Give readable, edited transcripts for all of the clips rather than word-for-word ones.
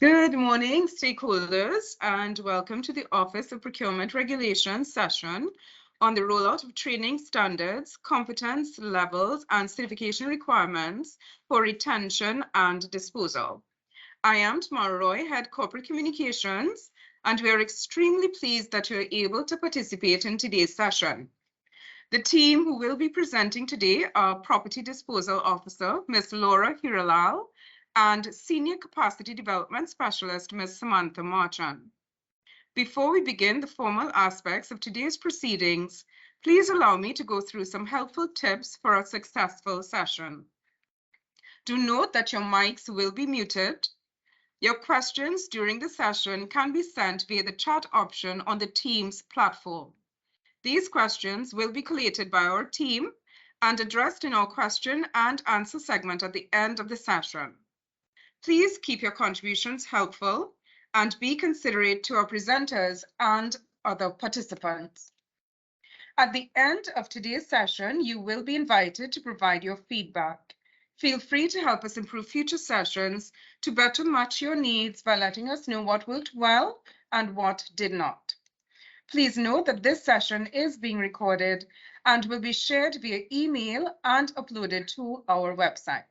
Good morning, stakeholders, and welcome to the Office of Procurement Regulations session on the rollout of training standards, competence levels, and certification requirements for retention and disposal. I am Tamara Roy, Head Corporate Communications, and we are extremely pleased that you are able to participate in today's session. The team who will be presenting today are Property Disposal Officer, Ms. Laura Hiralal, and Senior Capacity Development Specialist, Ms. Samantha Marchand. Before we begin the formal aspects of today's proceedings, please allow me to go through some helpful tips for a successful session. Do note that your mics will be muted. Your questions during the session can be sent via the chat option on the Teams platform. These questions will be collated by our team and addressed in our question and answer segment at the end of the session. Please keep your contributions helpful and be considerate to our presenters and other participants. At the end of today's session, you will be invited to provide your feedback. Feel free to help us improve future sessions to better match your needs by letting us know what worked well and what did not. Please note that this session is being recorded and will be shared via email and uploaded to our website.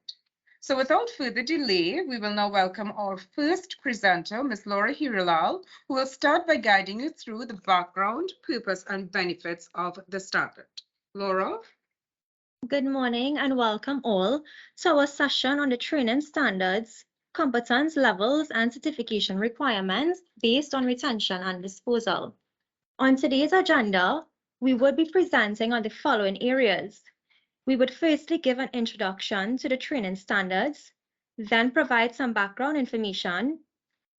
So without further delay, we will now welcome our first presenter, Ms. Laura Hiralal, who will start by guiding you through the background, purpose, and benefits of the standard. Laura? Good morning and welcome all to our session on the training standards, competence levels, and certification requirements based on retention and disposal. On today's agenda, we would be presenting on the following areas. We would firstly give an introduction to the training standards, then provide some background information,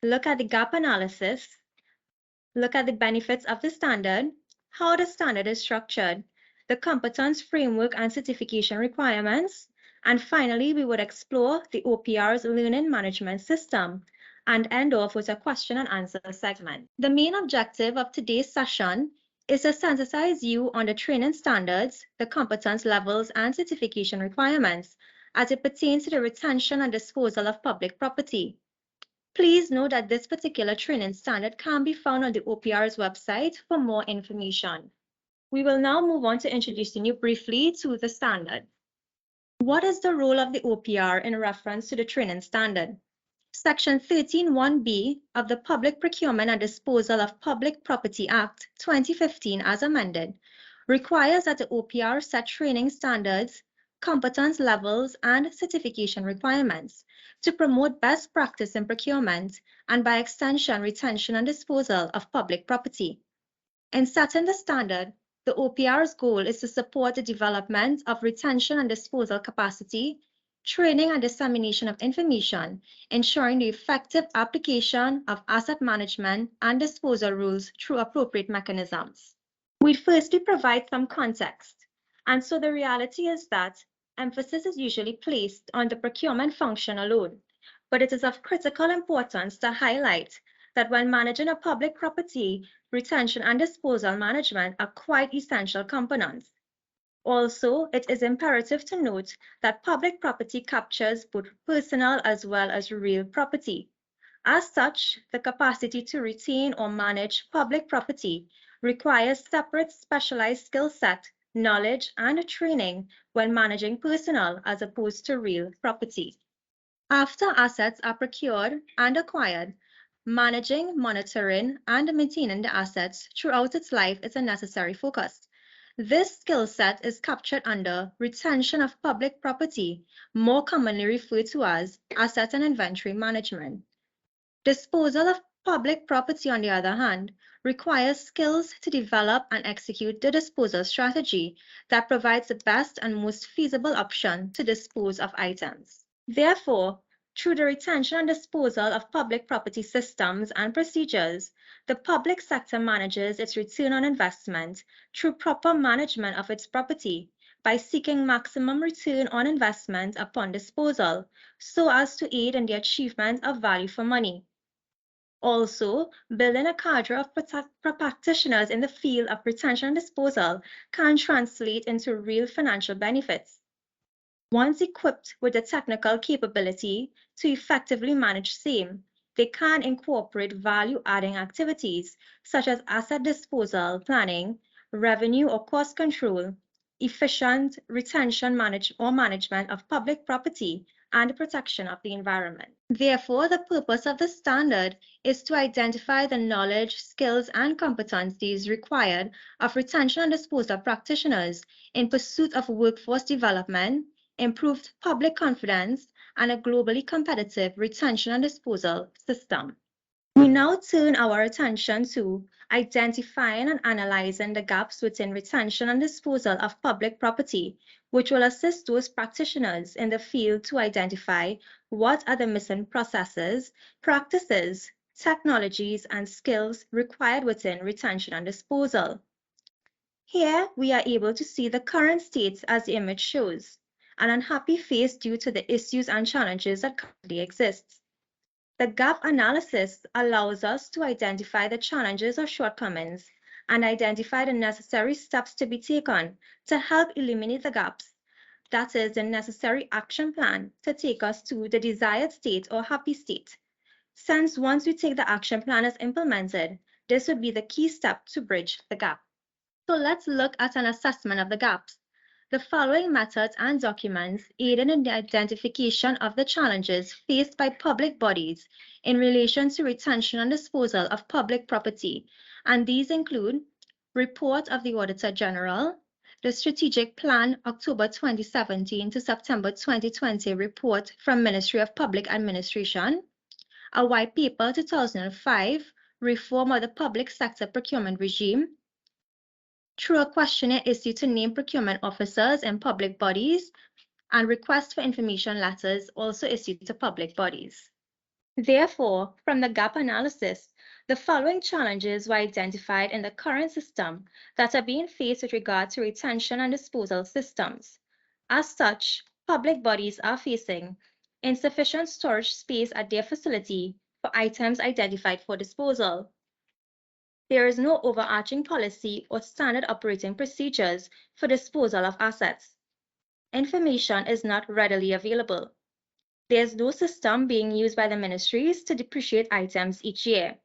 look at the gap analysis, look at the benefits of the standard, how the standard is structured, the competence framework and certification requirements, and finally, we would explore the OPR's learning management system and end off with a question and answer segment. The main objective of today's session is to sensitize you on the training standards, the competence levels, and certification requirements as it pertains to the retention and disposal of public property. Please note that this particular training standard can be found on the OPR's website for more information. We will now move on to introducing you briefly to the standard. What is the role of the OPR in reference to the training standard? Section 13(1)(b) of the Public Procurement and Disposal of Public Property Act 2015 as amended requires that the OPR set training standards, competence levels, and certification requirements to promote best practice in procurement and by extension retention and disposal of public property. In setting the standard, the OPR's goal is to support the development of retention and disposal capacity, training and dissemination of information, ensuring the effective application of asset management and disposal rules through appropriate mechanisms. We'd firstly provide some context. And so the reality is that emphasis is usually placed on the procurement function alone, but it is of critical importance to highlight that when managing a public property, retention and disposal management are quite essential components. Also, it is imperative to note that public property captures both personal as well as real property. As such, the capacity to retain or manage public property requires separate specialized skill set, knowledge, and training when managing personal as opposed to real property. After assets are procured and acquired, managing, monitoring, and maintaining the assets throughout its life is a necessary focus. This skill set is captured under retention of public property, more commonly referred to as asset and inventory management. Disposal of public property, on the other hand, requires skills to develop and execute the disposal strategy that provides the best and most feasible option to dispose of items. Therefore, through the retention and disposal of public property systems and procedures, the public sector manages its return on investment through proper management of its property by seeking maximum return on investment upon disposal, so as to aid in the achievement of value for money. Also, building a cadre of practitioners in the field of retention and disposal can translate into real financial benefits. Once equipped with the technical capability to effectively manage same, they can incorporate value-adding activities such as asset disposal planning, revenue or cost control, efficient retention management of public property, and protection of the environment. Therefore, the purpose of the standard is to identify the knowledge, skills, and competencies required of retention and disposal practitioners in pursuit of workforce development, improved public confidence, and a globally competitive retention and disposal system. We now turn our attention to identifying and analyzing the gaps within retention and disposal of public property, which will assist those practitioners in the field to identify what are the missing processes, practices, technologies, and skills required within retention and disposal. Here, we are able to see the current state as the image shows, an unhappy face due to the issues and challenges that currently exist. The gap analysis allows us to identify the challenges or shortcomings and identify the necessary steps to be taken to help eliminate the gaps. That is the necessary action plan to take us to the desired state or happy state. Since once we take the action plan is implemented, this would be the key step to bridge the gap. So let's look at an assessment of the gaps. The following methods and documents aid in the identification of the challenges faced by public bodies in relation to retention and disposal of public property, and these include Report of the Auditor General, the Strategic Plan October 2017 to September 2020 report from Ministry of Public Administration, a White Paper 2005, Reform of the Public Sector Procurement Regime, through a questionnaire issued to named procurement officers in public bodies, and requests for information letters also issued to public bodies. Therefore, from the gap analysis, the following challenges were identified in the current system that are being faced with regard to retention and disposal systems. As such, public bodies are facing insufficient storage space at their facility for items identified for disposal. There is no overarching policy or standard operating procedures for disposal of assets. Information is not readily available. There is no system being used by the ministries to depreciate items each year.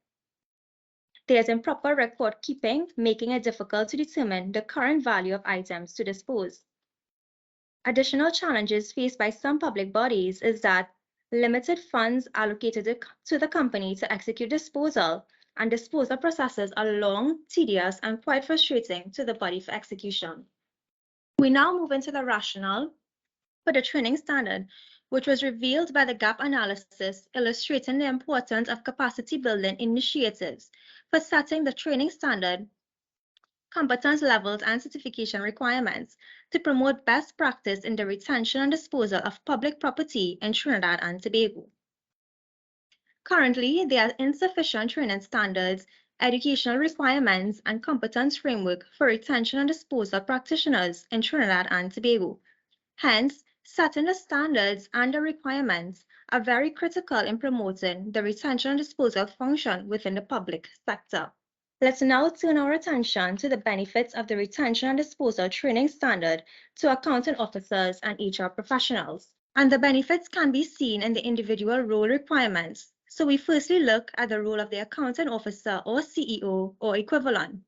There is improper record keeping, making it difficult to determine the current value of items to dispose. Additional challenges faced by some public bodies is that limited funds allocated to the company to execute disposal and disposal processes are long, tedious, and quite frustrating to the body for execution. We now move into the rationale for the training standard, which was revealed by the gap analysis, illustrating the importance of capacity building initiatives for setting the training standard, competence levels, and certification requirements to promote best practice in the retention and disposal of public property in Trinidad and Tobago. Currently, there are insufficient training standards, educational requirements, and competence framework for retention and disposal practitioners in Trinidad and Tobago. Hence, setting the standards and the requirements are very critical in promoting the retention and disposal function within the public sector. Let's now turn our attention to the benefits of the retention and disposal training standard to accounting officers and HR professionals. And the benefits can be seen in the individual role requirements. So we firstly look at the role of the accounting officer or CEO or equivalent.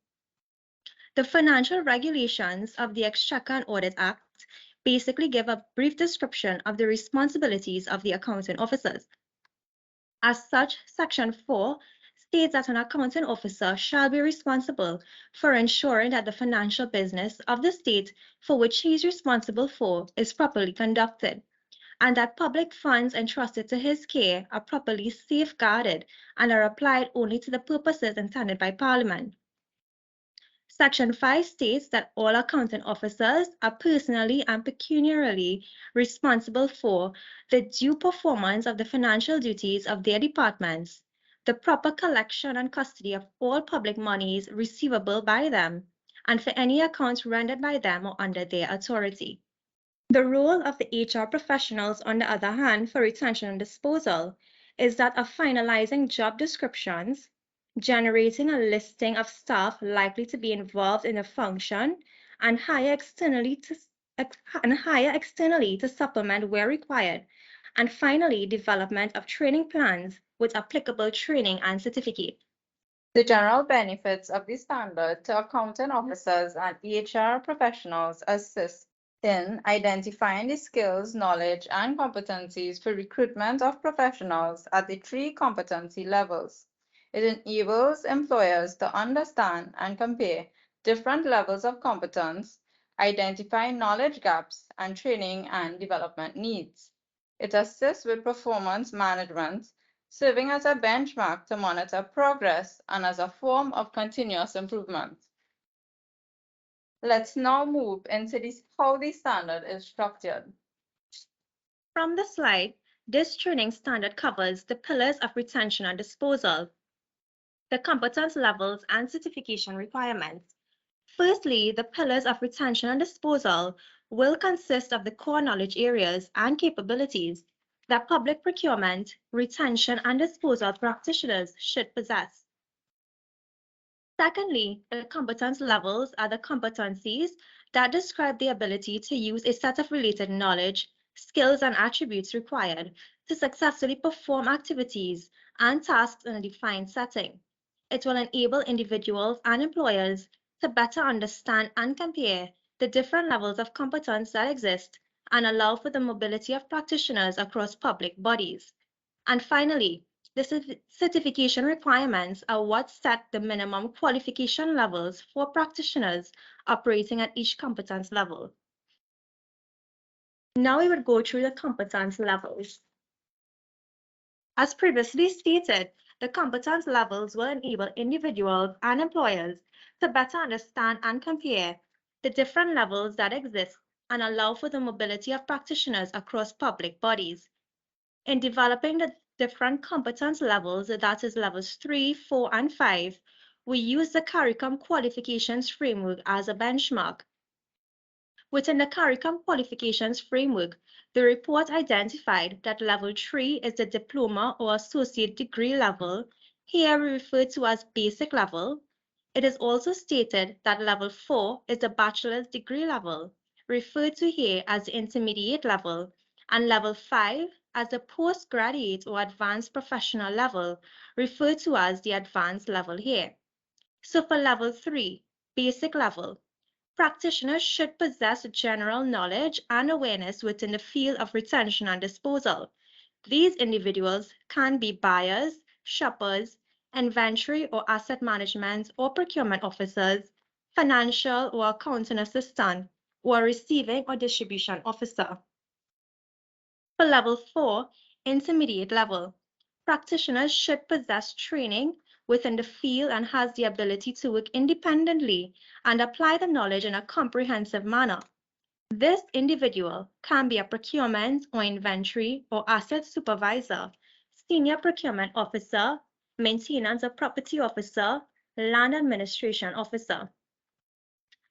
The financial regulations of the Exchequer and Audit Act basically give a brief description of the responsibilities of the accounting officers. As such, Section 4 states that an accounting officer shall be responsible for ensuring that the financial business of the state for which he is responsible for is properly conducted, and that public funds entrusted to his care are properly safeguarded and are applied only to the purposes intended by Parliament. Section 5 states that all accounting officers are personally and pecuniarily responsible for the due performance of the financial duties of their departments, the proper collection and custody of all public monies receivable by them, and for any accounts rendered by them or under their authority. The role of the HR professionals, on the other hand, for retention and disposal, is that of finalizing job descriptions, generating a listing of staff likely to be involved in the function, and hire externally to supplement where required, And finally, development of training plans with applicable training and certificate. The general benefits of the standard to accounting officers and HR professionals assist in identifying the skills, knowledge, and competencies for recruitment of professionals at the 3 competency levels. It enables employers to understand and compare different levels of competence, identify knowledge gaps, and training and development needs. It assists with performance management, serving as a benchmark to monitor progress and as a form of continuous improvement. Let's now move into how the standard is structured. From the slide, this training standard covers the pillars of retention and disposal, the competence levels and certification requirements. Firstly, the pillars of retention and disposal will consist of the core knowledge areas and capabilities that public procurement, retention, and disposal practitioners should possess. Secondly, the competence levels are the competencies that describe the ability to use a set of related knowledge, skills, and attributes required to successfully perform activities and tasks in a defined setting. It will enable individuals and employers to better understand and compare the different levels of competence that exist and allow for the mobility of practitioners across public bodies. And finally, the certification requirements are what set the minimum qualification levels for practitioners operating at each competence level. Now we would go through the competence levels. As previously stated, the competence levels will enable individuals and employers to better understand and compare the different levels that exist and allow for the mobility of practitioners across public bodies. In developing the different competence levels, that is levels 3, 4, and 5, we use the CARICOM qualifications framework as a benchmark. Within the CARICOM qualifications framework, the report identified that level 3 is the diploma or associate degree level, here we refer to as basic level. It is also stated that level 4 is the bachelor's degree level, referred to here as the intermediate level, and level 5 as the postgraduate or advanced professional level, referred to as the advanced level here. So for level 3, basic level, practitioners should possess general knowledge and awareness within the field of retention and disposal. These individuals can be buyers, shoppers, inventory or asset management or procurement officers, financial or accounting assistant, or receiving or distribution officer. For level 4, intermediate level, practitioners should possess training within the field and has the ability to work independently and apply the knowledge in a comprehensive manner. This individual can be a procurement or inventory or asset supervisor, senior procurement officer, maintenance or property officer, land administration officer.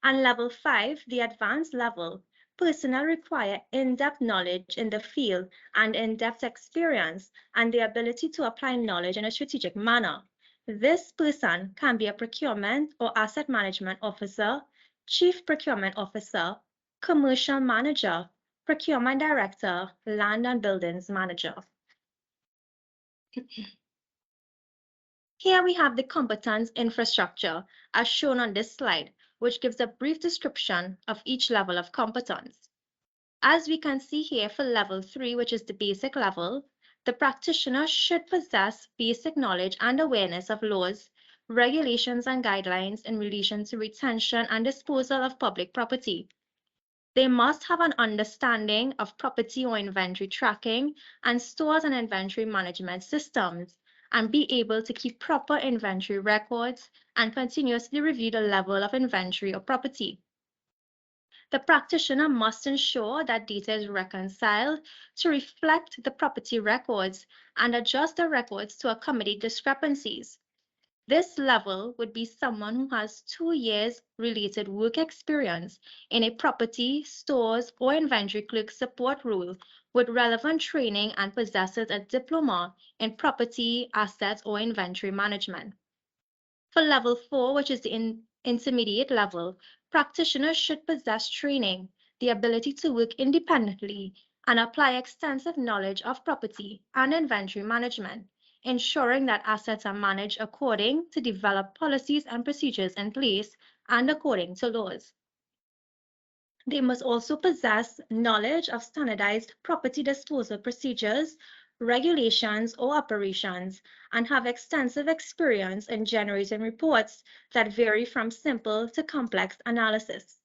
And level 5, the advanced level, personnel require in-depth knowledge in the field and in-depth experience and the ability to apply knowledge in a strategic manner. This person can be a procurement or asset management officer, chief procurement officer, commercial manager, procurement director, land and buildings manager. Here we have the competence infrastructure as shown on this slide, which gives a brief description of each level of competence. As we can see here for level 3, which is the basic level, the practitioner should possess basic knowledge and awareness of laws, regulations, and guidelines in relation to retention and disposal of public property. They must have an understanding of property or inventory tracking and stores and inventory management systems, and be able to keep proper inventory records and continuously review the level of inventory or property. The practitioner must ensure that data is reconciled to reflect the property records and adjust the records to accommodate discrepancies. This level would be someone who has 2 years related work experience in a property, stores, or inventory clerk support role with relevant training and possesses a diploma in property, assets, or inventory management. For level 4, which is the intermediate level, practitioners should possess training, the ability to work independently, and apply extensive knowledge of property and inventory management, ensuring that assets are managed according to developed policies and procedures in place and according to laws. They must also possess knowledge of standardized property disposal procedures, regulations, or operations, and have extensive experience in generating reports that vary from simple to complex analysis.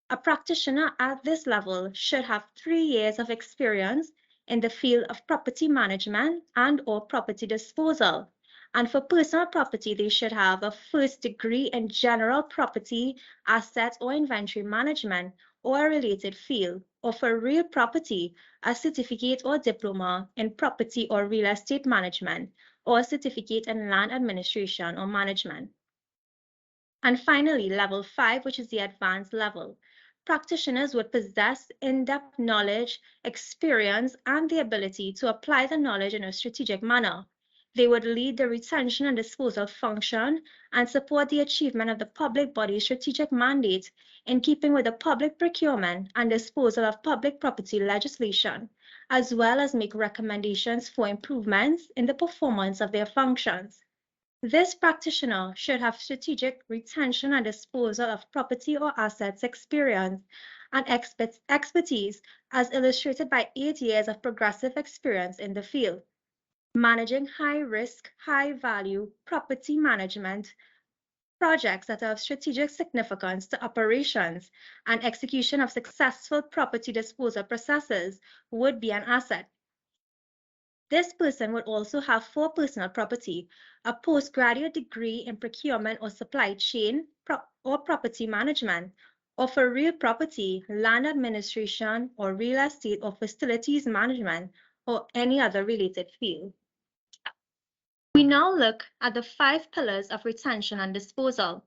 A practitioner at this level should have 3 years of experience in the field of property management and/or property disposal. And for personal property, they should have a first degree in general property, assets, or inventory management, or a related field, or for real property, a certificate or diploma in property or real estate management, or a certificate in land administration or management. And finally, level 5, which is the advanced level. Practitioners would possess in-depth knowledge, experience, and the ability to apply the knowledge in a strategic manner. They would lead the retention and disposal function and support the achievement of the public body's strategic mandate in keeping with the public procurement and disposal of public property legislation, as well as make recommendations for improvements in the performance of their functions. This practitioner should have strategic retention and disposal of property or assets experience and expertise as illustrated by 8 years of progressive experience in the field. Managing high-risk, high-value property management projects that are of strategic significance to operations and execution of successful property disposal processes would be an asset. This person would also have for personal property a postgraduate degree in procurement or supply chain or property management, or for real property, land administration, or real estate or facilities management, or any other related field. We now look at the 5 pillars of retention and disposal.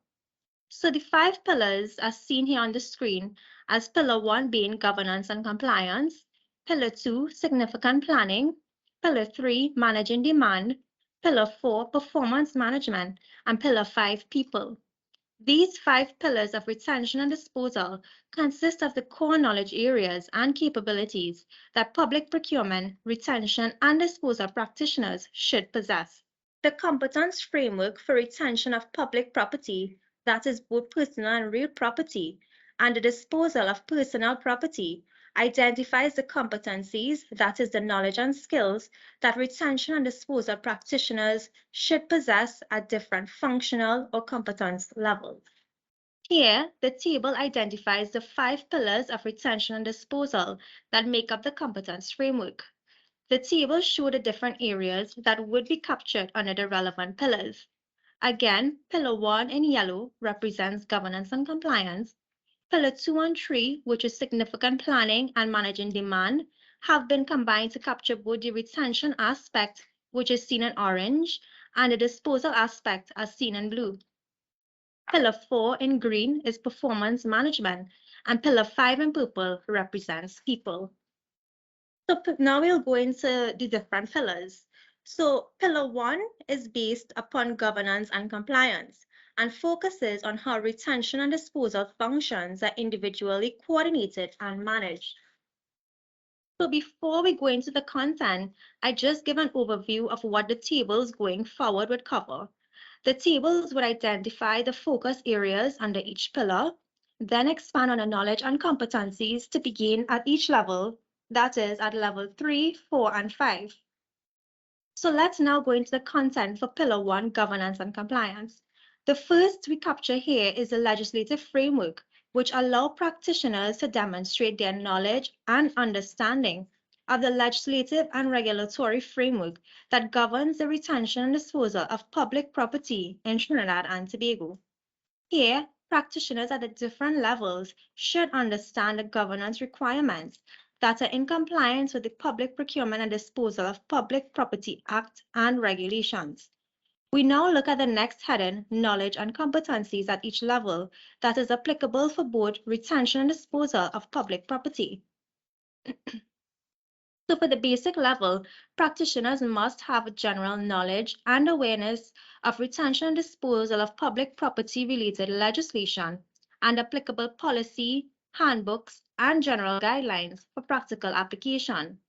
So the 5 pillars are seen here on the screen as Pillar 1 being governance and compliance, Pillar 2, significant planning, Pillar 3, managing demand, Pillar 4, performance management, and Pillar 5, people. These 5 pillars of retention and disposal consist of the core knowledge areas and capabilities that public procurement, retention, and disposal practitioners should possess. The competence framework for retention of public property, that is both personal and real property, and the disposal of personal property, identifies the competencies, that is the knowledge and skills, that retention and disposal practitioners should possess at different functional or competence levels. Here, the table identifies the 5 pillars of retention and disposal that make up the competence framework. The table shows the different areas that would be captured under the relevant pillars. Again, Pillar 1 in yellow represents governance and compliance. Pillar 2 and 3, which is significant planning and managing demand, have been combined to capture both the retention aspect, which is seen in orange, and the disposal aspect as seen in blue. Pillar 4 in green is performance management, and Pillar 5 in purple represents people. So now we'll go into the different pillars. So Pillar 1 is based upon governance and compliance and focuses on how retention and disposal functions are individually coordinated and managed. So before we go into the content, I just give an overview of what the tables going forward would cover. The tables would identify the focus areas under each pillar, then expand on the knowledge and competencies to begin at each level, that is at level 3, 4, and 5. So let's now go into the content for Pillar 1, governance and compliance. The first we capture here is the legislative framework, which allow practitioners to demonstrate their knowledge and understanding of the legislative and regulatory framework that governs the retention and disposal of public property in Trinidad and Tobago. Here, practitioners at the different levels should understand the governance requirements that are in compliance with the Public Procurement and Disposal of Public Property Act and regulations. We now look at the next heading, knowledge and competencies at each level that is applicable for both retention and disposal of public property. So for the basic level, practitioners must have a general knowledge and awareness of retention and disposal of public property related legislation and applicable policy, handbooks, and general guidelines for practical application.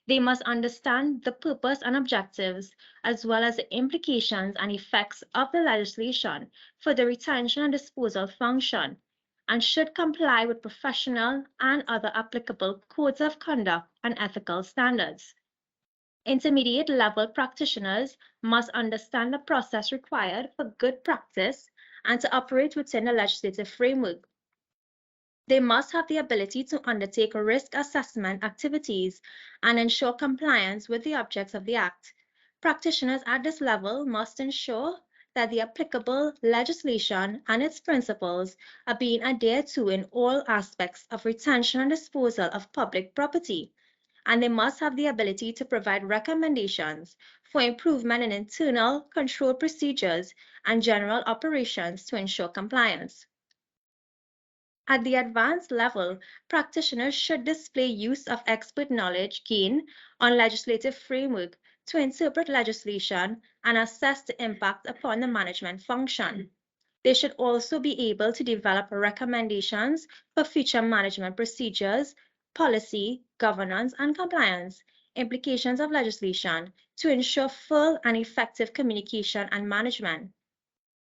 They must understand the purpose and objectives, as well as the implications and effects of the legislation for the retention and disposal function, and should comply with professional and other applicable codes of conduct and ethical standards. Intermediate level practitioners must understand the process required for good practice and to operate within a legislative framework. They must have the ability to undertake risk assessment activities and ensure compliance with the objects of the Act. Practitioners at this level must ensure that the applicable legislation and its principles are being adhered to in all aspects of retention and disposal of public property, and they must have the ability to provide recommendations for improvement in internal control procedures and general operations to ensure compliance. At the advanced level, practitioners should display use of expert knowledge gained on legislative framework to interpret legislation and assess the impact upon the management function. They should also be able to develop recommendations for future management procedures, policy, governance, and compliance, implications of legislation to ensure full and effective communication and management.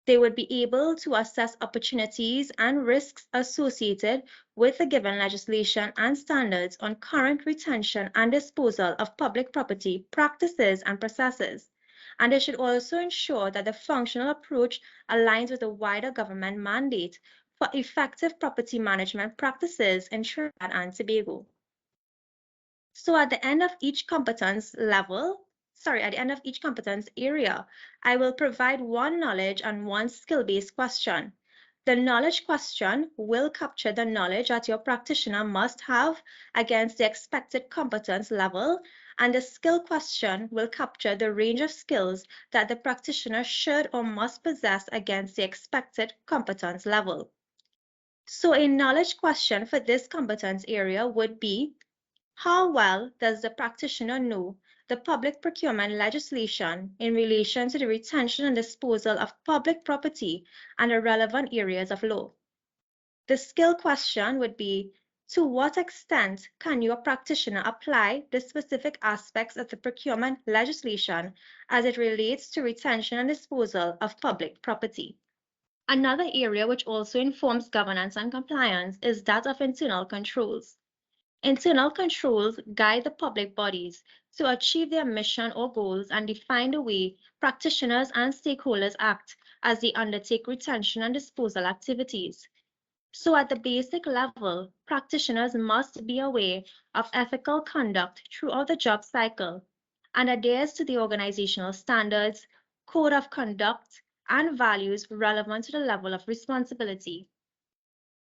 They would be able to assess opportunities and risks associated with the given legislation and standards on current retention and disposal of public property practices and processes. And they should also ensure that the functional approach aligns with the wider government mandate for effective property management practices in Trinidad and Tobago. So at the end of each competence area, I will provide one knowledge and one skill-based question. The knowledge question will capture the knowledge that your practitioner must have against the expected competence level, and the skill question will capture the range of skills that the practitioner should or must possess against the expected competence level. So a knowledge question for this competence area would be, how well does the practitioner know the public procurement legislation in relation to the retention and disposal of public property and the relevant areas of law? The skill question would be, to what extent can your practitioner apply the specific aspects of the procurement legislation as it relates to retention and disposal of public property? Another area which also informs governance and compliance is that of internal controls. Internal controls guide the public bodies to achieve their mission or goals and define the way practitioners and stakeholders act as they undertake retention and disposal activities. So at the basic level, practitioners must be aware of ethical conduct throughout the job cycle and adheres to the organizational standards, code of conduct, and values relevant to the level of responsibility.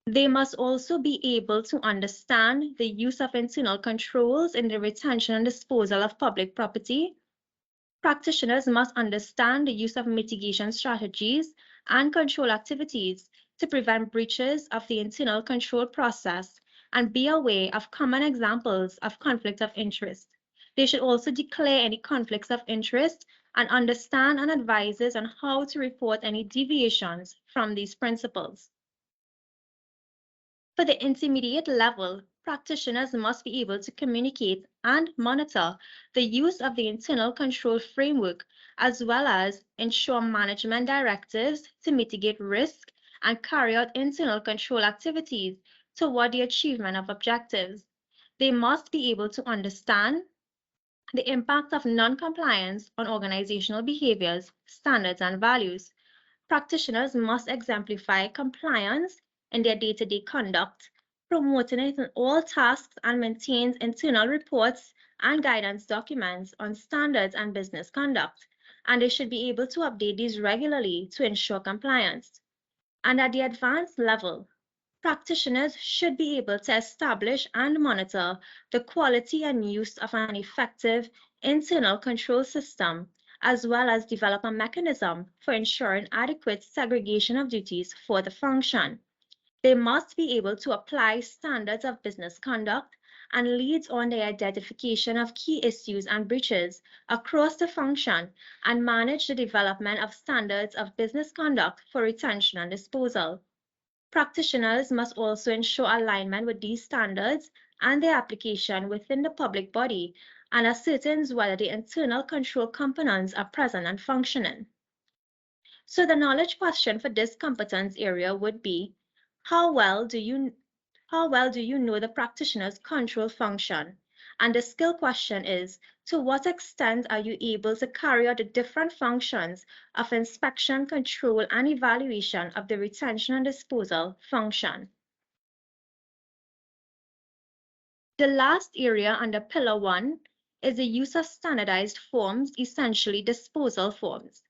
They must also be able to understand the use of internal controls in the retention and disposal of public property. Practitioners must understand the use of mitigation strategies and control activities to prevent breaches of the internal control process and be aware of common examples of conflict of interest. They should also declare any conflicts of interest and understand and advises on how to report any deviations from these principles. For the intermediate level, practitioners must be able to communicate and monitor the use of the internal control framework, as well as ensure management directives to mitigate risk and carry out internal control activities toward the achievement of objectives. They must be able to understand the impact of non-compliance on organizational behaviors, standards, and values. Practitioners must exemplify compliance in their day-to-day conduct, promoting it in all tasks, and maintains internal reports and guidance documents on standards and business conduct. And they should be able to update these regularly to ensure compliance. And at the advanced level, practitioners should be able to establish and monitor the quality and use of an effective internal control system, as well as develop a mechanism for ensuring adequate segregation of duties for the function. They must be able to apply standards of business conduct and lead on the identification of key issues and breaches across the function and manage the development of standards of business conduct for retention and disposal. Practitioners must also ensure alignment with these standards and their application within the public body and ascertains whether the internal control components are present and functioning. So the knowledge question for this competence area would be, how well do you know the practitioner's control function? And the skill question is, to what extent are you able to carry out the different functions of inspection, control, and evaluation of the retention and disposal function? The last area under Pillar 1 is the use of standardized forms, essentially disposal forms.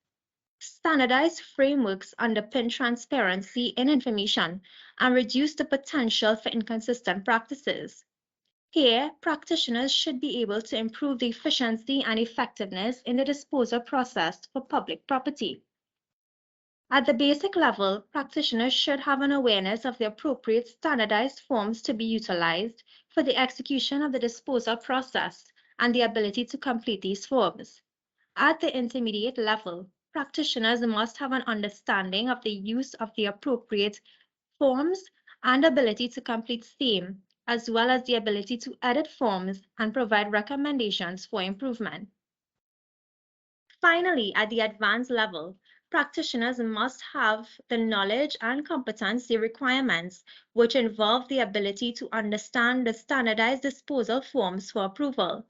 Standardized frameworks underpin transparency in information and reduce the potential for inconsistent practices. Here, practitioners should be able to improve the efficiency and effectiveness in the disposal process for public property. At the basic level, practitioners should have an awareness of the appropriate standardized forms to be utilized for the execution of the disposal process and the ability to complete these forms. At the intermediate level, practitioners must have an understanding of the use of the appropriate forms and ability to complete same, as well as the ability to edit forms and provide recommendations for improvement. Finally, at the advanced level, practitioners must have the knowledge and competency requirements, which involve the ability to understand the standardized disposal forms for approval.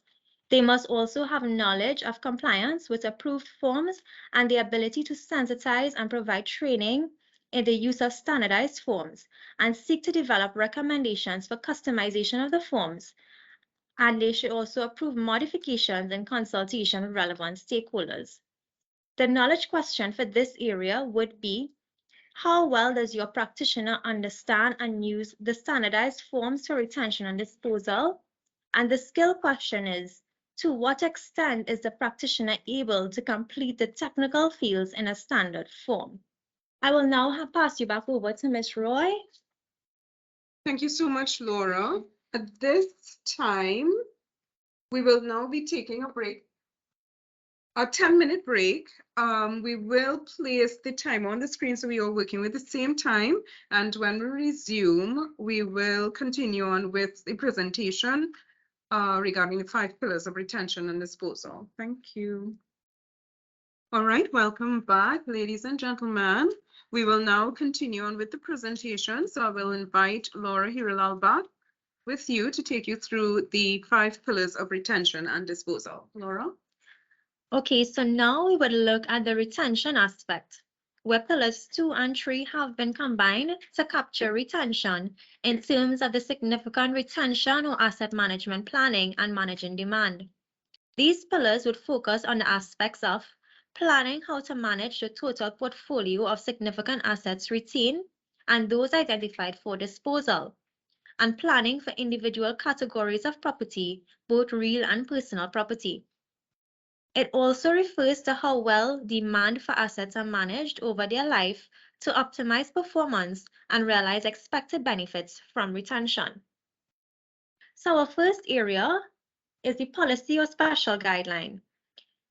They must also have knowledge of compliance with approved forms and the ability to sensitize and provide training in the use of standardized forms and seek to develop recommendations for customization of the forms. And they should also approve modifications in consultation with relevant stakeholders. The knowledge question for this area would be, how well does your practitioner understand and use the standardized forms for retention and disposal? And the skill question is, to what extent is the practitioner able to complete the technical fields in a standard form? I will now pass you back over to Ms. Roy. Thank you so much, Laura. At this time, we will now be taking a break, a 10-minute break. We will place the time on the screen so we are working with the same time. And when we resume, we will continue on with the presentation regarding the 5 pillars of retention and disposal. Thank you. All right, welcome back, ladies and gentlemen. We will now continue on with the presentation. So I will invite Laura Hiralalbat with you to take you through the 5 pillars of retention and disposal. Laura? Okay, so now we would look at the retention aspect, where pillars 2 and 3 have been combined to capture retention in terms of the significant retention or asset management planning and managing demand. These pillars would focus on the aspects of planning how to manage the total portfolio of significant assets retained and those identified for disposal, and planning for individual categories of property, both real and personal property. It also refers to how well demand for assets are managed over their life to optimize performance and realize expected benefits from retention. So our first area is the policy or special guideline.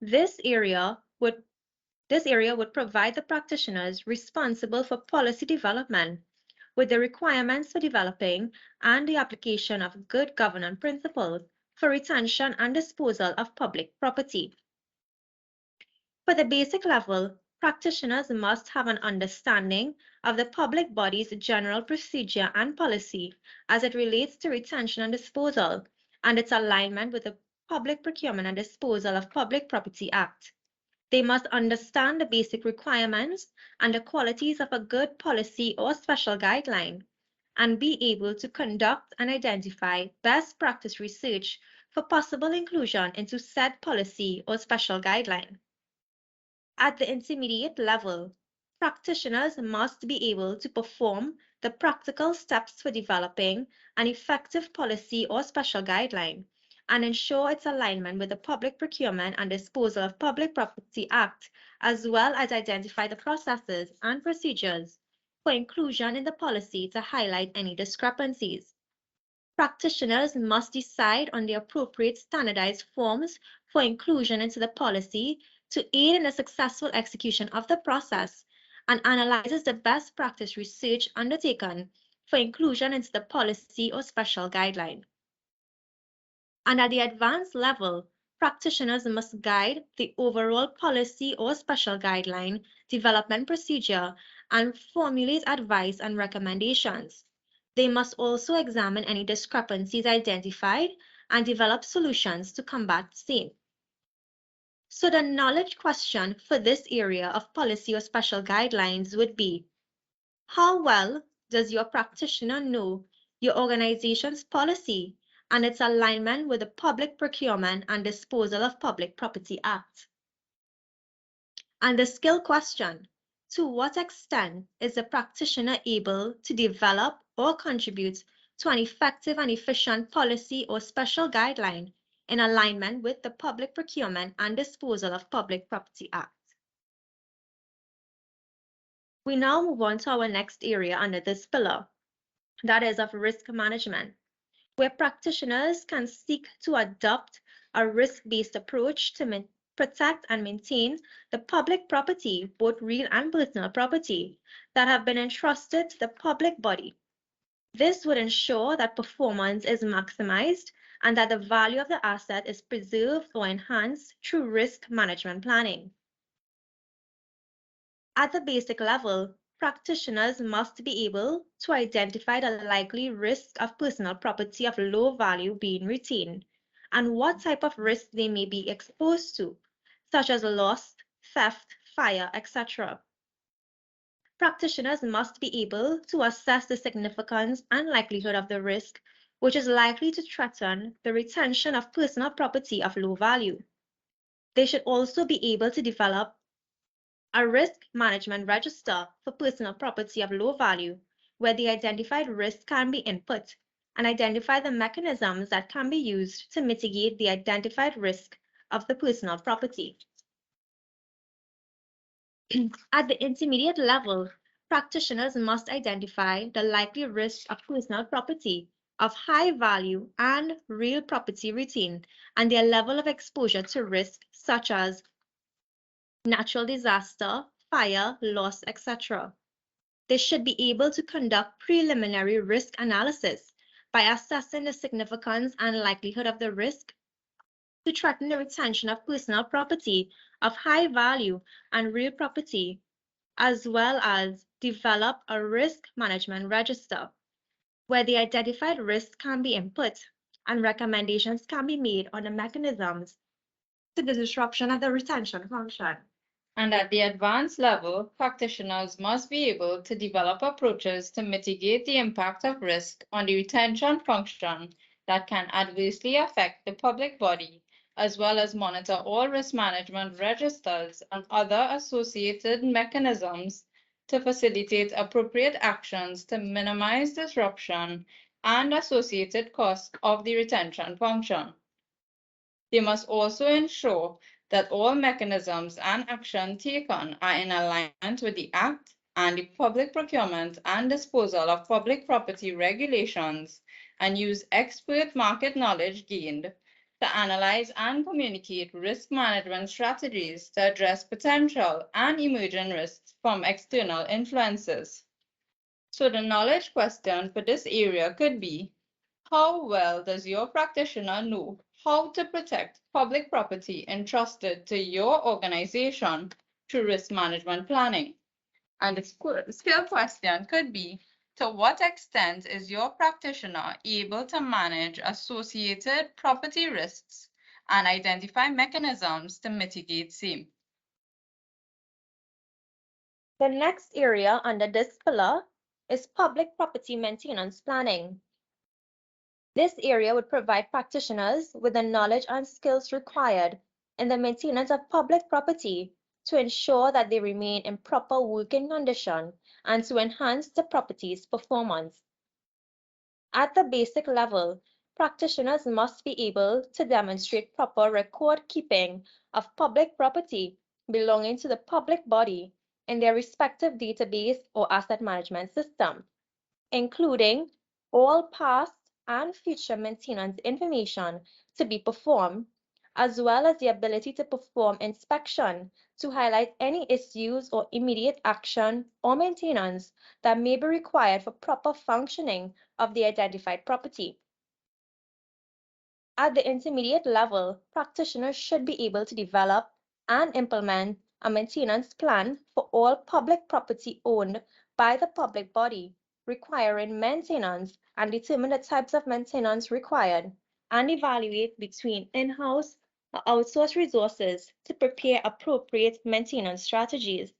This area would provide the practitioners responsible for policy development with the requirements for developing and the application of good governance principles for retention and disposal of public property. For the basic level, practitioners must have an understanding of the public body's general procedure and policy as it relates to retention and disposal and its alignment with the Public Procurement and Disposal of Public Property Act. They must understand the basic requirements and the qualities of a good policy or special guideline and be able to conduct and identify best practice research for possible inclusion into said policy or special guideline. At the intermediate level, practitioners must be able to perform the practical steps for developing an effective policy or special guideline and ensure its alignment with the Public Procurement and Disposal of Public Property Act, as well as identify the processes and procedures for inclusion in the policy to highlight any discrepancies. Practitioners must decide on the appropriate standardized forms for inclusion into the policy to aid in the successful execution of the process and analyzes the best practice research undertaken for inclusion into the policy or special guideline. And at the advanced level, practitioners must guide the overall policy or special guideline development procedure and formulate advice and recommendations. They must also examine any discrepancies identified and develop solutions to combat same. So the knowledge question for this area of policy or special guidelines would be, how well does your practitioner know your organization's policy and its alignment with the Public Procurement and Disposal of Public Property Act? And the skill question, to what extent is the practitioner able to develop or contribute to an effective and efficient policy or special guideline in alignment with the Public Procurement and Disposal of Public Property Act? We now move on to our next area under this pillar, that is of risk management, where practitioners can seek to adopt a risk-based approach to protect and maintain the public property, both real and personal property, that have been entrusted to the public body. This would ensure that performance is maximized and that the value of the asset is preserved or enhanced through risk management planning. At the basic level, practitioners must be able to identify the likely risk of personal property of low value being retained and what type of risk they may be exposed to, such as loss, theft, fire, etc. Practitioners must be able to assess the significance and likelihood of the risk, which is likely to threaten the retention of personal property of low value. They should also be able to develop a risk management register for personal property of low value, where the identified risk can be input, and identify the mechanisms that can be used to mitigate the identified risk of the personal property. At the intermediate level, practitioners must identify the likely risk of personal property of high value and real property retained and their level of exposure to risk such as natural disaster, fire, loss, etc. They should be able to conduct preliminary risk analysis by assessing the significance and likelihood of the risk to threaten the retention of personal property of high value and real property, as well as develop a risk management register where the identified risk can be input and recommendations can be made on the mechanisms to the disruption of the retention function. And at the advanced level, practitioners must be able to develop approaches to mitigate the impact of risk on the retention function that can adversely affect the public body, as well as monitor all risk management registers and other associated mechanisms to facilitate appropriate actions to minimize disruption and associated costs of the retention function. They must also ensure that all mechanisms and action taken are in alignment with the Act and the Public Procurement and Disposal of Public Property regulations and use expert market knowledge gained to analyze and communicate risk management strategies to address potential and emerging risks from external influences. So the knowledge question for this area could be, how well does your practitioner know how to protect public property entrusted to your organization through risk management planning? And the skill question could be, to what extent is your practitioner able to manage associated property risks and identify mechanisms to mitigate same? The next area under this pillar is public property maintenance planning. This area would provide practitioners with the knowledge and skills required in the maintenance of public property to ensure that they remain in proper working condition and to enhance the property's performance. At the basic level, practitioners must be able to demonstrate proper record keeping of public property belonging to the public body in their respective database or asset management system, including all past and future maintenance information to be performed, as well as the ability to perform inspection to highlight any issues or immediate action or maintenance that may be required for proper functioning of the identified property. At the intermediate level, practitioners should be able to develop and implement a maintenance plan for all public property owned by the public body requiring maintenance and determine the types of maintenance required and evaluate between in-house or outsourced resources to prepare appropriate maintenance strategies.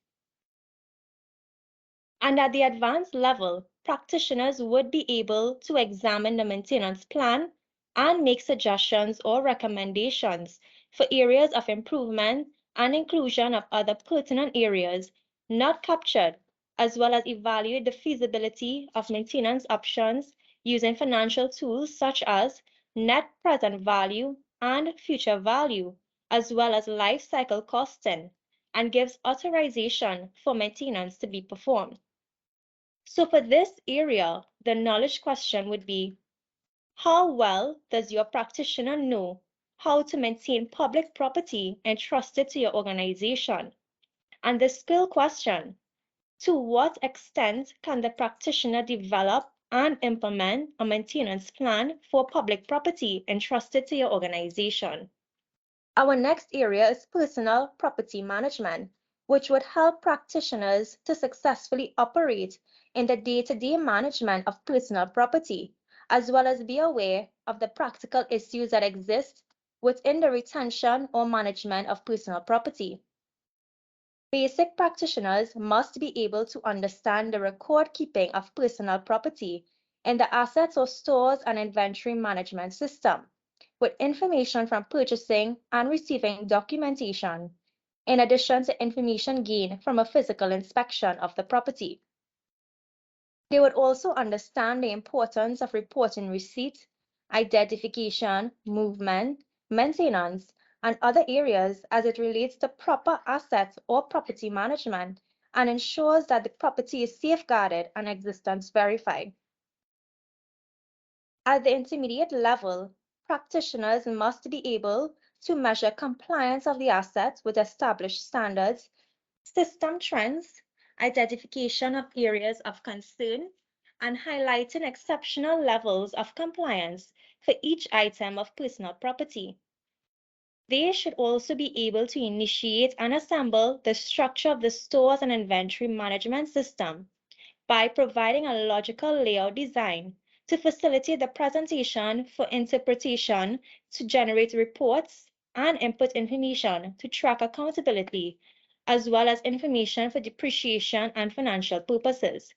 And at the advanced level, practitioners would be able to examine the maintenance plan and make suggestions or recommendations for areas of improvement and inclusion of other pertinent areas not captured, as well as evaluate the feasibility of maintenance options using financial tools such as net present value and future value, as well as life cycle costing, and gives authorization for maintenance to be performed. So for this area, the knowledge question would be, how well does your practitioner know how to maintain public property entrusted to your organization? And the skill question, to what extent can the practitioner develop and implement a maintenance plan for public property entrusted to your organization? Our next area is personal property management, which would help practitioners to successfully operate in the day-to-day management of personal property, as well as be aware of the practical issues that exist within the retention or management of personal property. Basic practitioners must be able to understand the record keeping of personal property in the assets or stores and inventory management system, with information from purchasing and receiving documentation, in addition to information gained from a physical inspection of the property. They would also understand the importance of reporting receipt, identification, movement, maintenance, and other areas as it relates to proper asset or property management and ensures that the property is safeguarded and existence verified. At the intermediate level, practitioners must be able to measure compliance of the assets with established standards, system trends, identification of areas of concern, and highlighting exceptional levels of compliance for each item of personal property. They should also be able to initiate and assemble the structure of the stores and inventory management system by providing a logical layout design to facilitate the presentation for interpretation, to generate reports and input information to track accountability, as well as information for depreciation and financial purposes.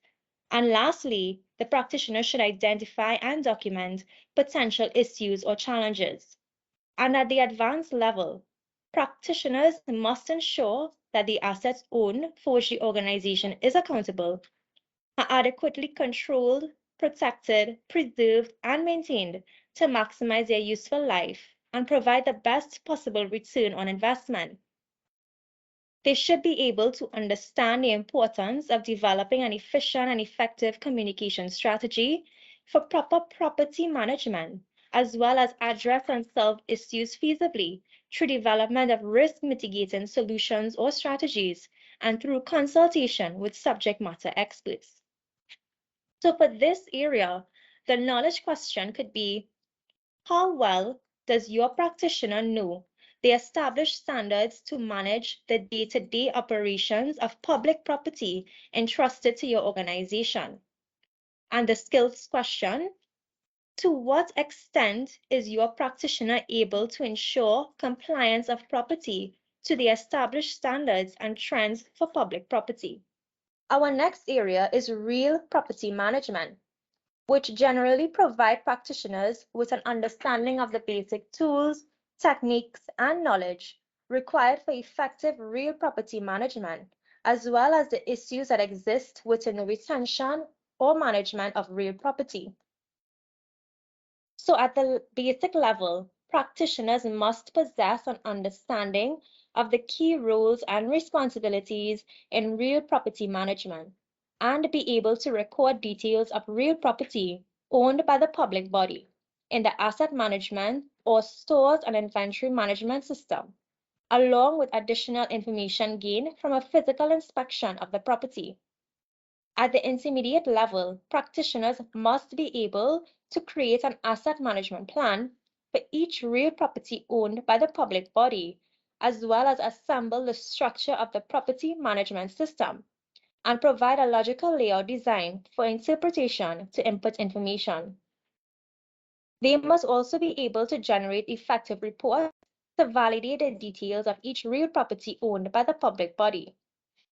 And lastly, the practitioner should identify and document potential issues or challenges. And at the advanced level, practitioners must ensure that the assets owned for which the organization is accountable are adequately controlled, protected, preserved, and maintained to maximize their useful life and provide the best possible return on investment. They should be able to understand the importance of developing an efficient and effective communication strategy for proper property management, as well as address and solve issues feasibly through development of risk mitigating solutions or strategies and through consultation with subject matter experts. So for this area, the knowledge question could be, how well does your practitioner know the established standards to manage the day-to-day operations of public property entrusted to your organization? And the skills question, to what extent is your practitioner able to ensure compliance of property to the established standards and trends for public property? Our next area is real property management, which generally provide practitioners with an understanding of the basic tools, techniques, and knowledge required for effective real property management, as well as the issues that exist within the retention or management of real property. So at the basic level, practitioners must possess an understanding of the key roles and responsibilities in real property management and be able to record details of real property owned by the public body in the asset management or stores and inventory management system, along with additional information gained from a physical inspection of the property. At the intermediate level, practitioners must be able to create an asset management plan for each real property owned by the public body, as well as assemble the structure of the property management system and provide a logical layout design for interpretation to input information. They must also be able to generate effective reports to validate the details of each real property owned by the public body.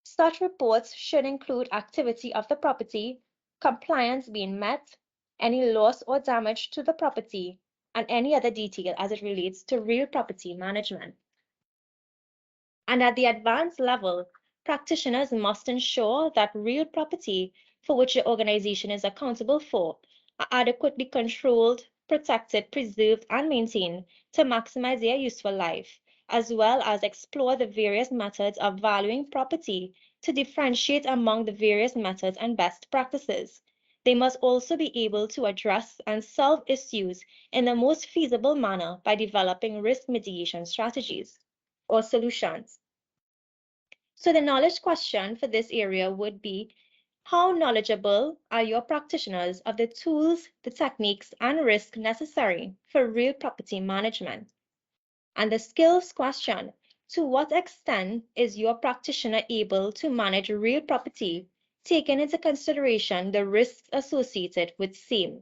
Such reports should include activity of the property, compliance being met, any loss or damage to the property, and any other detail as it relates to real property management. And at the advanced level, practitioners must ensure that real property for which the organization is accountable for are adequately controlled, protected, preserved, and maintained to maximize their useful life, as well as explore the various methods of valuing property to differentiate among the various methods and best practices. They must also be able to address and solve issues in the most feasible manner by developing risk mitigation strategies or solutions. So the knowledge question for this area would be, how knowledgeable are your practitioners of the tools, the techniques, and risk necessary for real property management? And the skills question, to what extent is your practitioner able to manage real property, taking into consideration the risks associated with same?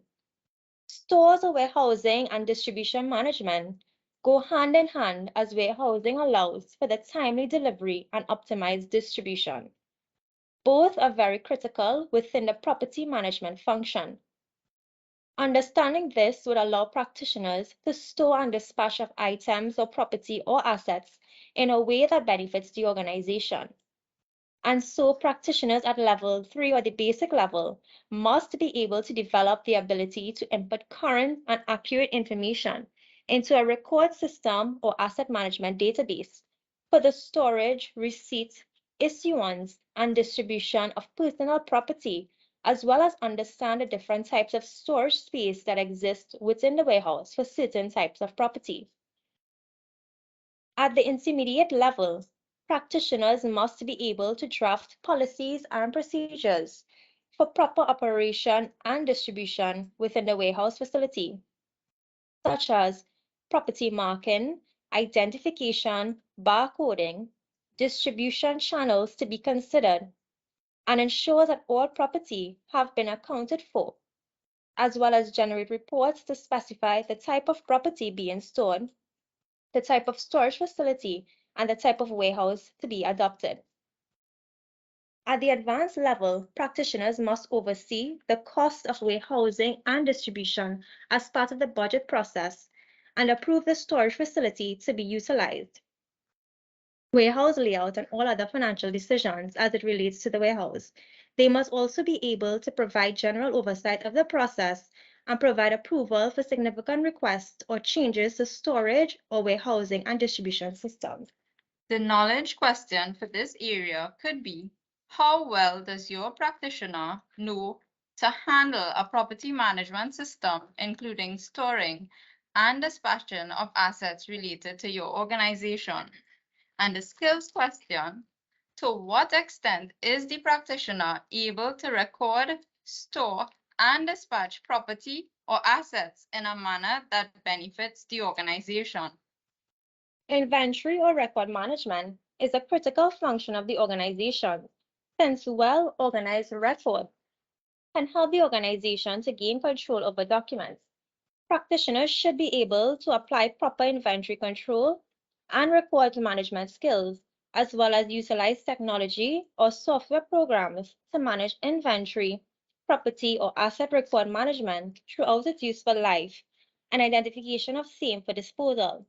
Stores, warehousing, and distribution management go hand in hand as warehousing allows for the timely delivery and optimized distribution. Both are very critical within the property management function. Understanding this would allow practitioners to store and dispatch of items or property or assets in a way that benefits the organization. And so practitioners at level 3 or the basic level must be able to develop the ability to input current and accurate information into a record system or asset management database for the storage, receipt, issuance, and distribution of personal property, as well as understand the different types of storage space that exist within the warehouse for certain types of property. At the intermediate level, practitioners must be able to draft policies and procedures for proper operation and distribution within the warehouse facility, such as property marking, identification, barcoding, distribution channels to be considered, and ensure that all property have been accounted for, as well as generate reports to specify the type of property being stored, the type of storage facility, and the type of warehouse to be adopted. At the advanced level, practitioners must oversee the cost of warehousing and distribution as part of the budget process and approve the storage facility to be utilized, warehouse layout, and all other financial decisions as it relates to the warehouse. They must also be able to provide general oversight of the process and provide approval for significant requests or changes to storage or warehousing and distribution systems. The knowledge question for this area could be, how well does your practitioner know to handle a property management system, including storing and dispatching of assets related to your organization? And the skills question, to what extent is the practitioner able to record, store, and dispatch property or assets in a manner that benefits the organization? Inventory or record management is a critical function of the organization, since well-organized record can help the organization to gain control over documents. Practitioners should be able to apply proper inventory control and record management skills, as well as utilize technology or software programs to manage inventory, property, or asset record management throughout its useful life and identification of same for disposal.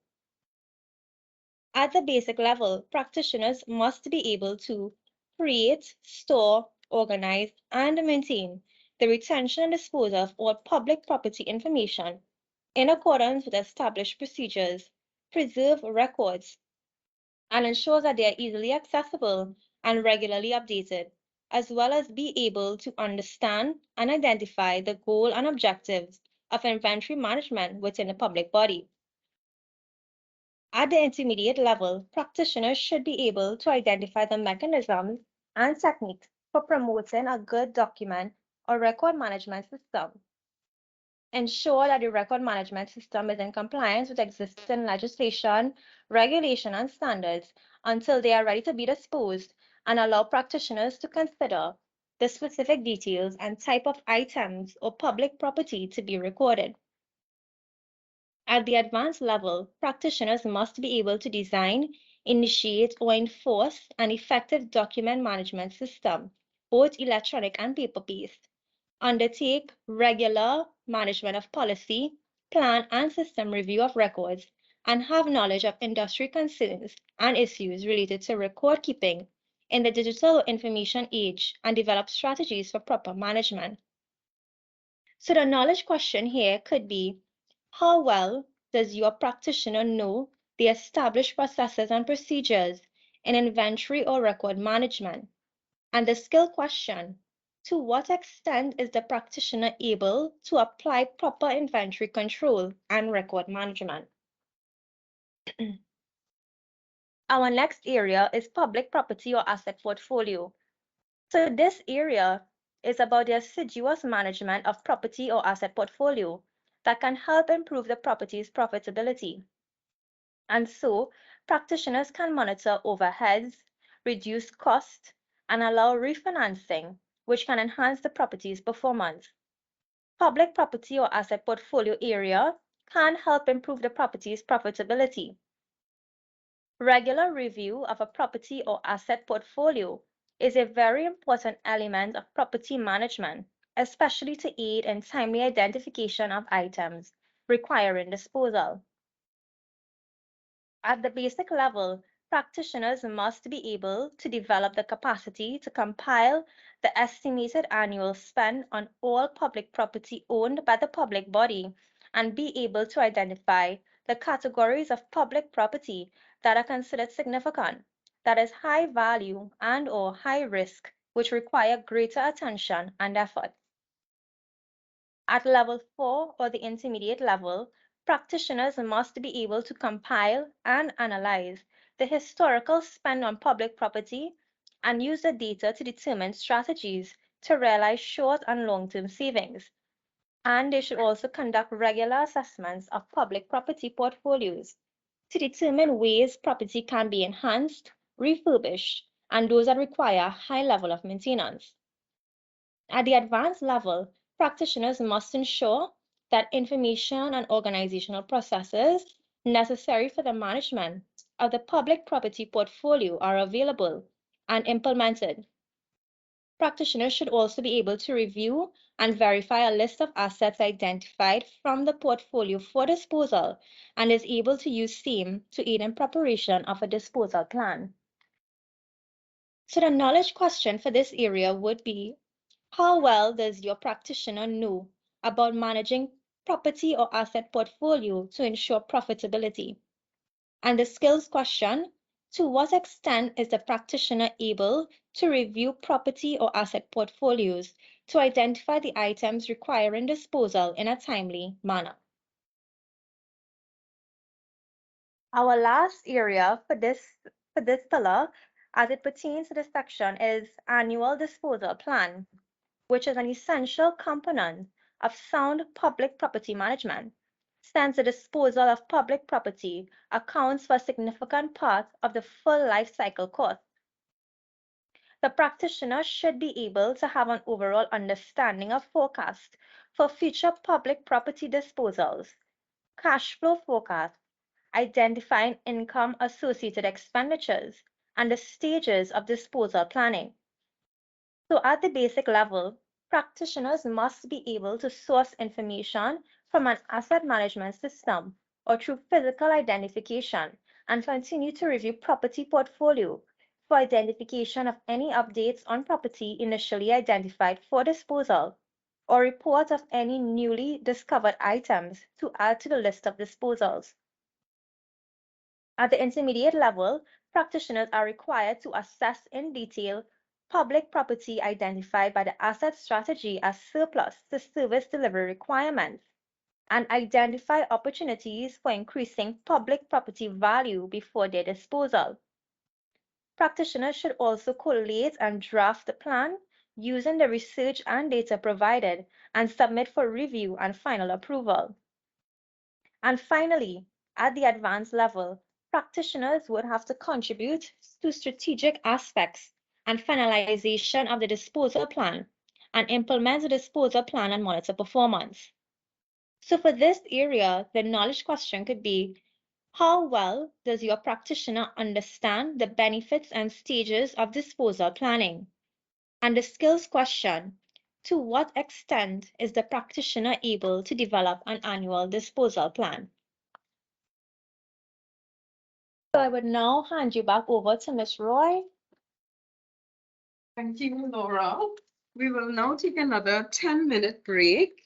At the basic level, practitioners must be able to create, store, organize, and maintain the retention and disposal of all public property information in accordance with established procedures, preserve records, and ensure that they are easily accessible and regularly updated, as well as be able to understand and identify the goal and objectives of inventory management within the public body. At the intermediate level, practitioners should be able to identify the mechanisms and techniques for promoting a good document or record management system. Ensure that the record management system is in compliance with existing legislation, regulation, and standards until they are ready to be disposed, and allow practitioners to consider the specific details and type of items or public property to be recorded. At the advanced level, practitioners must be able to design, initiate, or enforce an effective document management system, both electronic and paper-based, undertake regular management of policy, plan and system review of records, and have knowledge of industry concerns and issues related to record keeping in the digital information age, and develop strategies for proper management. So the knowledge question here could be, how well does your practitioner know the established processes and procedures in inventory or record management? And the skill question, to what extent is the practitioner able to apply proper inventory control and record management? Our next area is public property or asset portfolio. So this area is about the assiduous management of property or asset portfolio that can help improve the property's profitability. And so practitioners can monitor overheads, reduce costs, and allow refinancing, which can enhance the property's performance. Public property or asset portfolio area can help improve the property's profitability. Regular review of a property or asset portfolio is a very important element of property management, especially to aid in timely identification of items requiring disposal. At the basic level, practitioners must be able to develop the capacity to compile the estimated annual spend on all public property owned by the public body and be able to identify the categories of public property that are considered significant, that is high value and/or high risk, which require greater attention and effort. At level 4 or the intermediate level, practitioners must be able to compile and analyze the historical spend on public property and use the data to determine strategies to realize short and long-term savings. And they should also conduct regular assessments of public property portfolios to determine ways property can be enhanced, refurbished, and those that require a high level of maintenance. At the advanced level, practitioners must ensure that information and organizational processes necessary for the management of the public property portfolio are available and implemented. Practitioners should also be able to review and verify a list of assets identified from the portfolio for disposal and is able to use same to aid in preparation of a disposal plan. So the knowledge question for this area would be, how well does your practitioner know about managing property or asset portfolio to ensure profitability? And the skills question, to what extent is the practitioner able to review property or asset portfolios to identify the items requiring disposal in a timely manner? Our last area for this pillar, as it pertains to this section, is annual disposal plan, which is an essential component of sound public property management, since the disposal of public property accounts for a significant part of the full life cycle cost. The practitioner should be able to have an overall understanding of forecast for future public property disposals, cash flow forecast, identifying income associated expenditures, and the stages of disposal planning. So at the basic level, practitioners must be able to source information from an asset management system or through physical identification and continue to review property portfolio for identification of any updates on property initially identified for disposal or report of any newly discovered items to add to the list of disposals. At the intermediate level, practitioners are required to assess in detail public property identified by the asset strategy as surplus to service delivery requirements and identify opportunities for increasing public property value before their disposal. Practitioners should also collate and draft the plan using the research and data provided and submit for review and final approval. And finally, at the advanced level, practitioners would have to contribute to strategic aspects and finalization of the disposal plan and implement the disposal plan and monitor performance. So for this area, the knowledge question could be, how well does your practitioner understand the benefits and stages of disposal planning? And the skills question, to what extent is the practitioner able to develop an annual disposal plan? So I would now hand you back over to Ms. Roy. Thank you, Laura. We will now take another 10-minute break.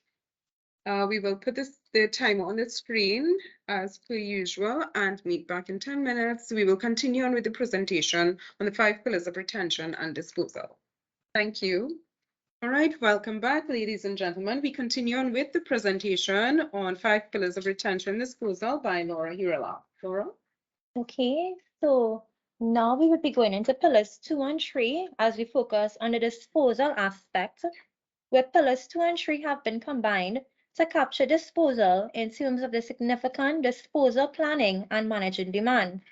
We will put the timer on the screen as per usual and meet back in 10 minutes. We will continue on with the presentation on the 5 pillars of retention and disposal. Thank you. All right, welcome back, ladies and gentlemen. We continue on with the presentation on 5 pillars of retention and disposal by Laura Hirala. Laura? Okay, so now we would be going into pillars 2 and 3 as we focus on the disposal aspect, where pillars 2 and 3 have been combined to capture disposal in terms of the significant disposal planning and managing demand.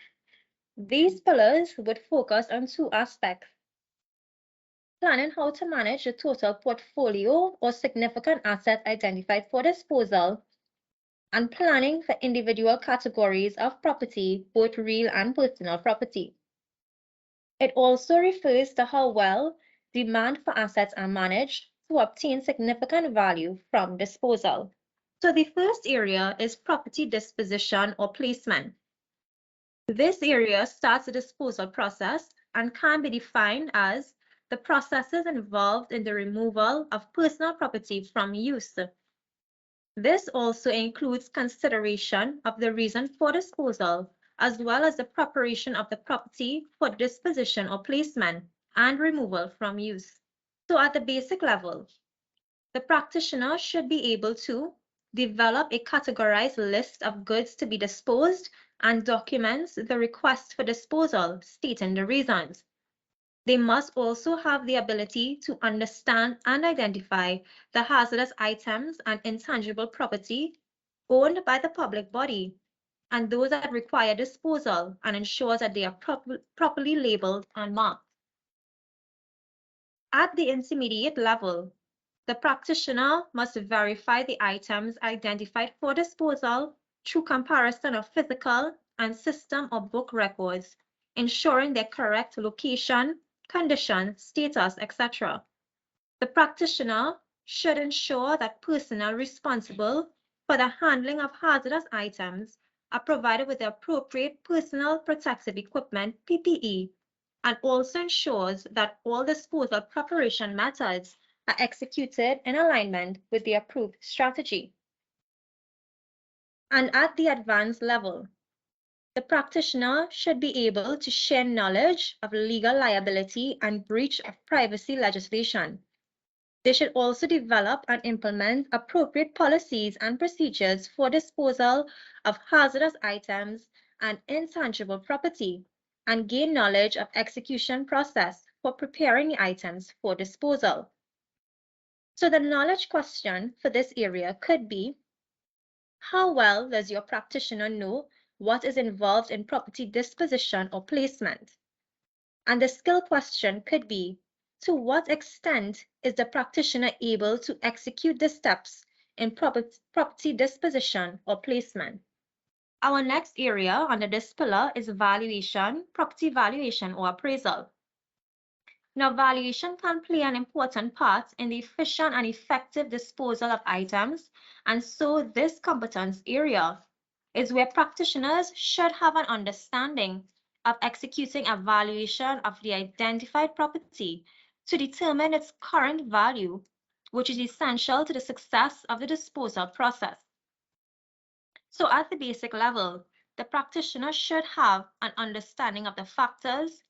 These pillars would focus on 2 aspects: planning how to manage the total portfolio or significant asset identified for disposal, and planning for individual categories of property, both real and personal property. It also refers to how well demand for assets are managed to obtain significant value from disposal. So the first area is property disposition or placement. This area starts the disposal process and can be defined as the processes involved in the removal of personal property from use. This also includes consideration of the reason for disposal, as well as the preparation of the property for disposition or placement and removal from use. So at the basic level, the practitioner should be able to develop a categorized list of goods to be disposed and documents the request for disposal, stating the reasons. They must also have the ability to understand and identify the hazardous items and intangible property owned by the public body and those that require disposal and ensure that they are properly labeled and marked. At the intermediate level, the practitioner must verify the items identified for disposal through comparison of physical and system or book records, ensuring their correct location, condition, status, etc. The practitioner should ensure that personnel responsible for the handling of hazardous items are provided with the appropriate personal protective equipment, PPE, and also ensures that all disposal preparation methods are executed in alignment with the approved strategy. And at the advanced level, the practitioner should be able to share knowledge of legal liability and breach of privacy legislation. They should also develop and implement appropriate policies and procedures for disposal of hazardous items and intangible property, and gain knowledge of execution process for preparing the items for disposal. So the knowledge question for this area could be, how well does your practitioner know what is involved in property disposition or placement? And the skill question could be, to what extent is the practitioner able to execute the steps in property disposition or placement? Our next area under this pillar is valuation, property valuation or appraisal. Now, valuation can play an important part in the efficient and effective disposal of items, and so this competence area is where practitioners should have an understanding of executing a valuation of the identified property to determine its current value, which is essential to the success of the disposal process. So at the basic level, the practitioner should have an understanding of the factors,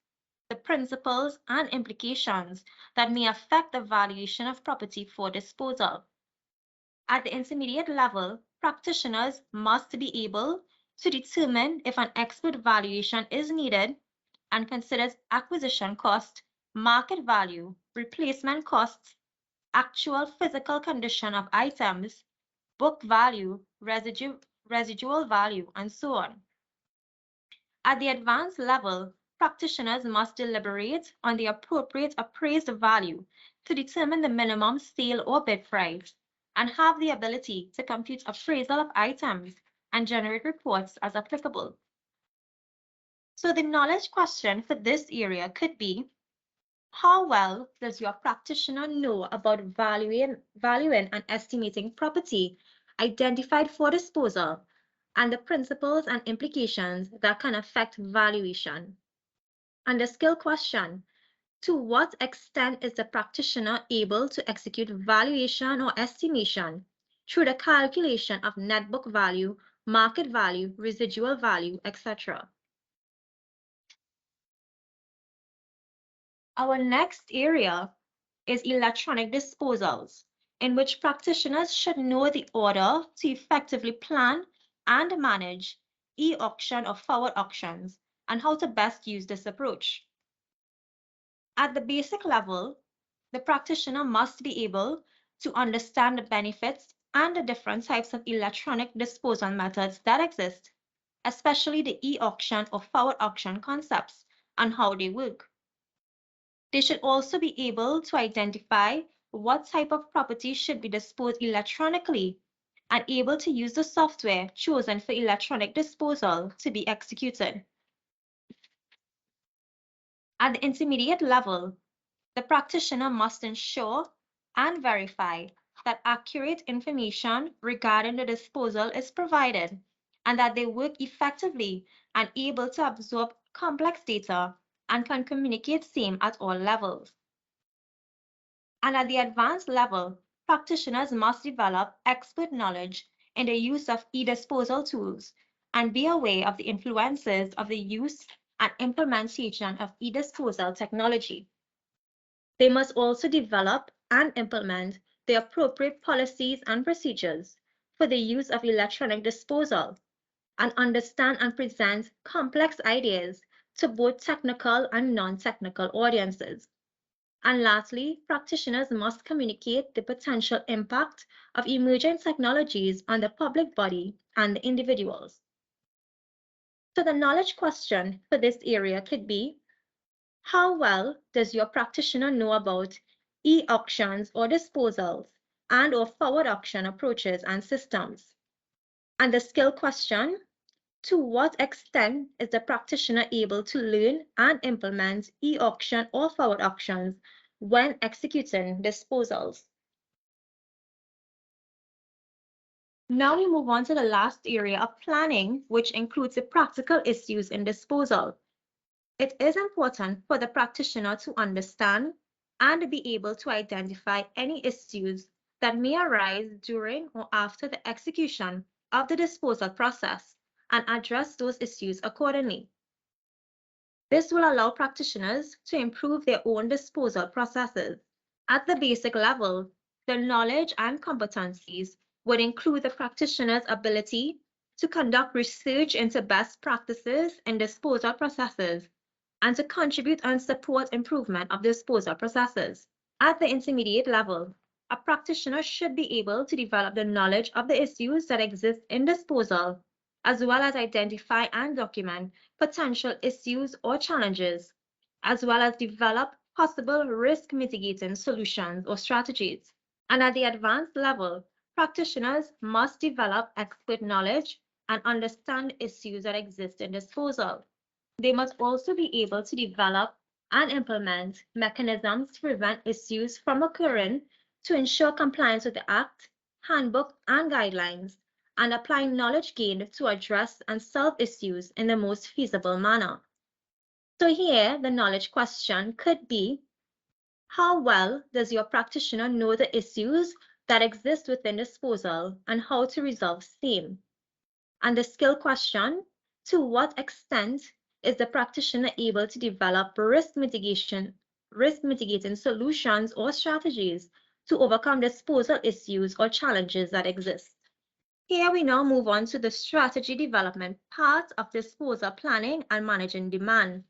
the principles and implications that may affect the valuation of property for disposal. At the intermediate level, practitioners must be able to determine if an expert valuation is needed and considers acquisition cost, market value, replacement costs, actual physical condition of items, book value, residual value, and so on. At the advanced level, practitioners must deliberate on the appropriate appraised value to determine the minimum sale or bid price and have the ability to compute appraisal of items and generate reports as applicable. So the knowledge question for this area could be, how well does your practitioner know about valuing and estimating property identified for disposal and the principles and implications that can affect valuation? And the skill question, to what extent is the practitioner able to execute valuation or estimation through the calculation of net book value, market value, residual value, etc.? Our next area is electronic disposals, in which practitioners should know the order to effectively plan and manage e-auction or forward auctions and how to best use this approach. At the basic level, the practitioner must be able to understand the benefits and the different types of electronic disposal methods that exist, especially the e-auction or forward auction concepts and how they work. They should also be able to identify what type of property should be disposed electronically and able to use the software chosen for electronic disposal to be executed. At the intermediate level, the practitioner must ensure and verify that accurate information regarding the disposal is provided and that they work effectively and able to absorb complex data and can communicate same at all levels. And at the advanced level, practitioners must develop expert knowledge in the use of e-disposal tools and be aware of the influences of the use and implementation of e-disposal technology. They must also develop and implement the appropriate policies and procedures for the use of electronic disposal and understand and present complex ideas to both technical and non-technical audiences. And lastly, practitioners must communicate the potential impact of emerging technologies on the public body and the individuals. So the knowledge question for this area could be, how well does your practitioner know about e-auctions or disposals and or forward auction approaches and systems? And the skill question, to what extent is the practitioner able to learn and implement e-auction or forward auctions when executing disposals? Now we move on to the last area of planning, which includes the practical issues in disposal. It is important for the practitioner to understand and be able to identify any issues that may arise during or after the execution of the disposal process and address those issues accordingly. This will allow practitioners to improve their own disposal processes. At the basic level, the knowledge and competencies would include the practitioner's ability to conduct research into best practices in disposal processes and to contribute and support improvement of disposal processes. At the intermediate level, a practitioner should be able to develop the knowledge of the issues that exist in disposal, as well as identify and document potential issues or challenges, as well as develop possible risk mitigating solutions or strategies. And at the advanced level, practitioners must develop expert knowledge and understand issues that exist in disposal. They must also be able to develop and implement mechanisms to prevent issues from occurring to ensure compliance with the Act, Handbook, and Guidelines, and apply knowledge gained to address and solve issues in the most feasible manner. So here, the knowledge question could be, how well does your practitioner know the issues that exist within disposal and how to resolve same? And the skill question, to what extent is the practitioner able to develop risk mitigating solutions or strategies to overcome disposal issues or challenges that exist. Here we now move on to the strategy development part of disposal planning and managing demand.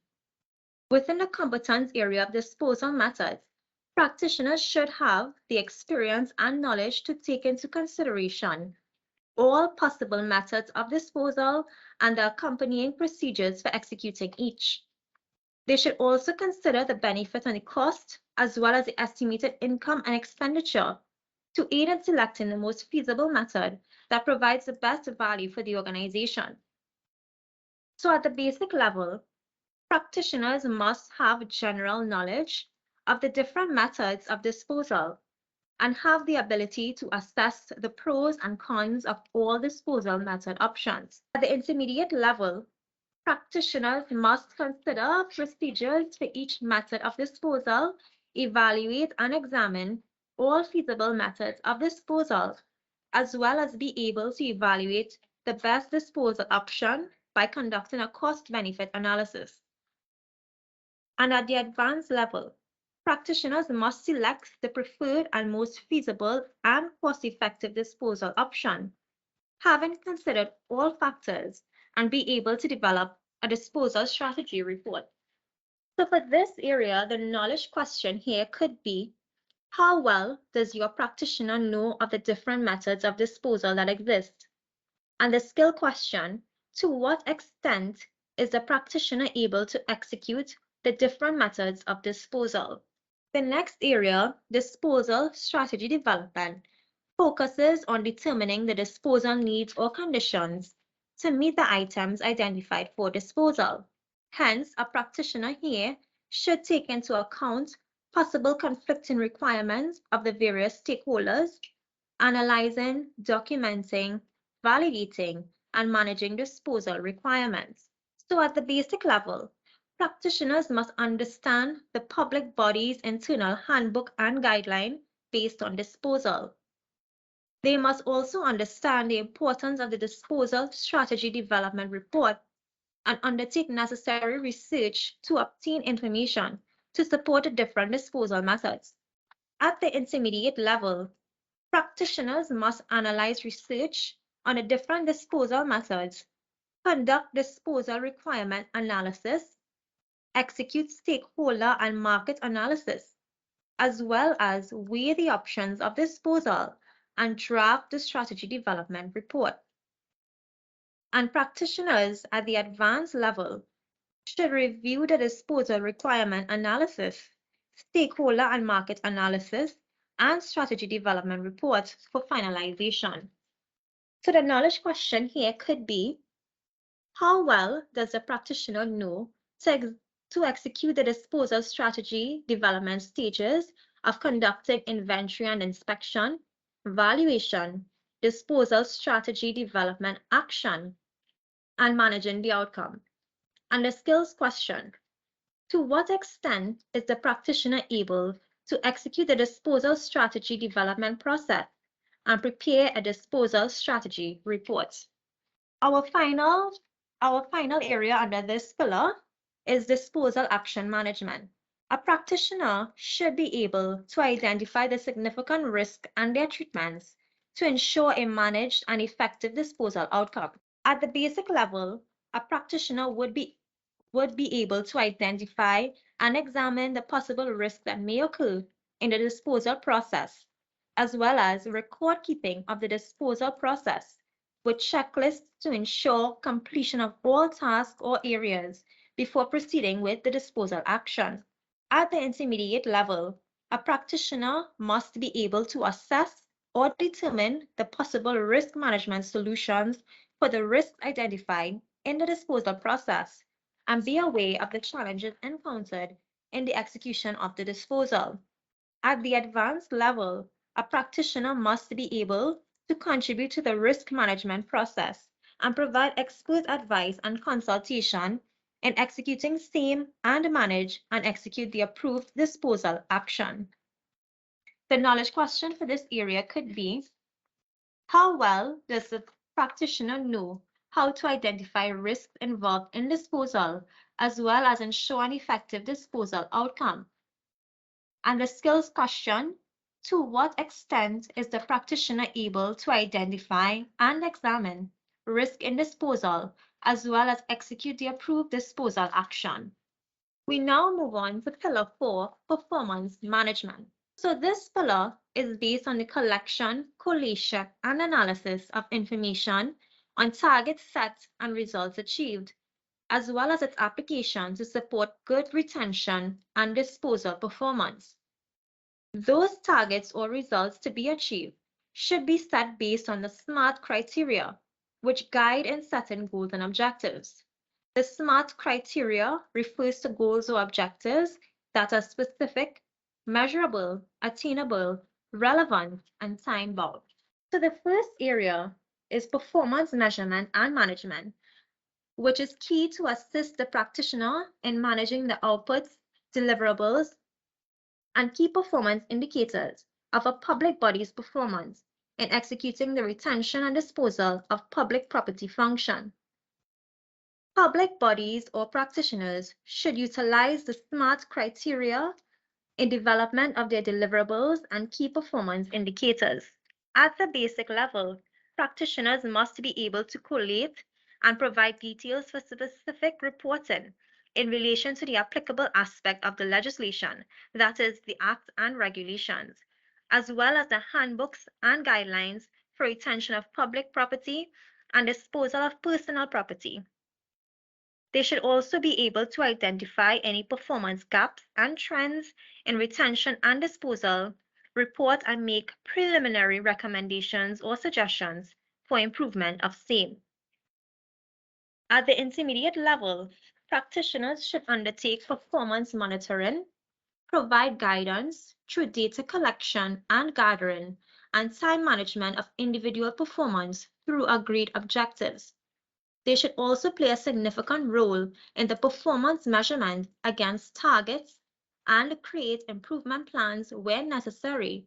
Within the competence area of disposal methods, practitioners should have the experience and knowledge to take into consideration all possible methods of disposal and the accompanying procedures for executing each. They should also consider the benefit and the cost, as well as the estimated income and expenditure, to aid in selecting the most feasible method that provides the best value for the organization. So at the basic level, practitioners must have general knowledge of the different methods of disposal and have the ability to assess the pros and cons of all disposal method options. At the intermediate level, practitioners must consider procedures for each method of disposal, evaluate and examine all feasible methods of disposal, as well as be able to evaluate the best disposal option by conducting a cost-benefit analysis. And at the advanced level, practitioners must select the preferred and most feasible and cost-effective disposal option, having considered all factors, and be able to develop a disposal strategy report. So for this area, the knowledge question here could be, how well does your practitioner know of the different methods of disposal that exist? And the skill question, to what extent is the practitioner able to execute the different methods of disposal? The next area, disposal strategy development, focuses on determining the disposal needs or conditions to meet the items identified for disposal. Hence, a practitioner here should take into account possible conflicting requirements of the various stakeholders, analyzing, documenting, validating, and managing disposal requirements. So at the basic level, practitioners must understand the public body's internal handbook and guideline based on disposal. They must also understand the importance of the disposal strategy development report and undertake necessary research to obtain information to support the different disposal methods. At the intermediate level, practitioners must analyze research on the different disposal methods, conduct disposal requirement analysis, execute stakeholder and market analysis, as well as weigh the options of disposal and draft the strategy development report. And practitioners at the advanced level should review the disposal requirement analysis, stakeholder and market analysis, and strategy development reports for finalization. So the knowledge question here could be, how well does the practitioner know to execute the disposal strategy development stages of conducting inventory and inspection, valuation, disposal strategy development action, and managing the outcome? And the skills question, to what extent is the practitioner able to execute the disposal strategy development process and prepare a disposal strategy report? Our final area under this pillar is disposal action management. A practitioner should be able to identify the significant risk and their treatments to ensure a managed and effective disposal outcome. At the basic level, a practitioner would be able to identify and examine the possible risks that may occur in the disposal process, as well as record keeping of the disposal process with checklists to ensure completion of all tasks or areas before proceeding with the disposal action. At the intermediate level, a practitioner must be able to assess or determine the possible risk management solutions for the risks identified in the disposal process and be aware of the challenges encountered in the execution of the disposal. At the advanced level, a practitioner must be able to contribute to the risk management process and provide expert advice and consultation in executing same and manage and execute the approved disposal action. The knowledge question for this area could be, how well does the practitioner know how to identify risks involved in disposal, as well as ensure an effective disposal outcome? And the skills question, To what extent is the practitioner able to identify and examine risk in disposal, as well as execute the approved disposal action? We now move on to Pillar 4, Performance Management. So this pillar is based on the collection, collation, and analysis of information on targets set and results achieved, as well as its application to support good retention and disposal performance. Those targets or results to be achieved should be set based on the SMART criteria, which guide in setting goals and objectives. The SMART criteria refers to goals or objectives that are specific, measurable, attainable, relevant, and time-bound. So the first area is performance measurement and management, which is key to assist the practitioner in managing the outputs, deliverables, and key performance indicators of a public body's performance in executing the retention and disposal of public property function. Public bodies or practitioners should utilize the SMART criteria in development of their deliverables and key performance indicators. At the basic level, practitioners must be able to collate and provide details for specific reporting in relation to the applicable aspect of the legislation, that is, the Act and regulations, as well as the handbooks and guidelines for retention of public property and disposal of personal property. They should also be able to identify any performance gaps and trends in retention and disposal, report and make preliminary recommendations or suggestions for improvement of same. At the intermediate level, practitioners should undertake performance monitoring, provide guidance through data collection and gathering, and time management of individual performance through agreed objectives. They should also play a significant role in the performance measurement against targets and create improvement plans where necessary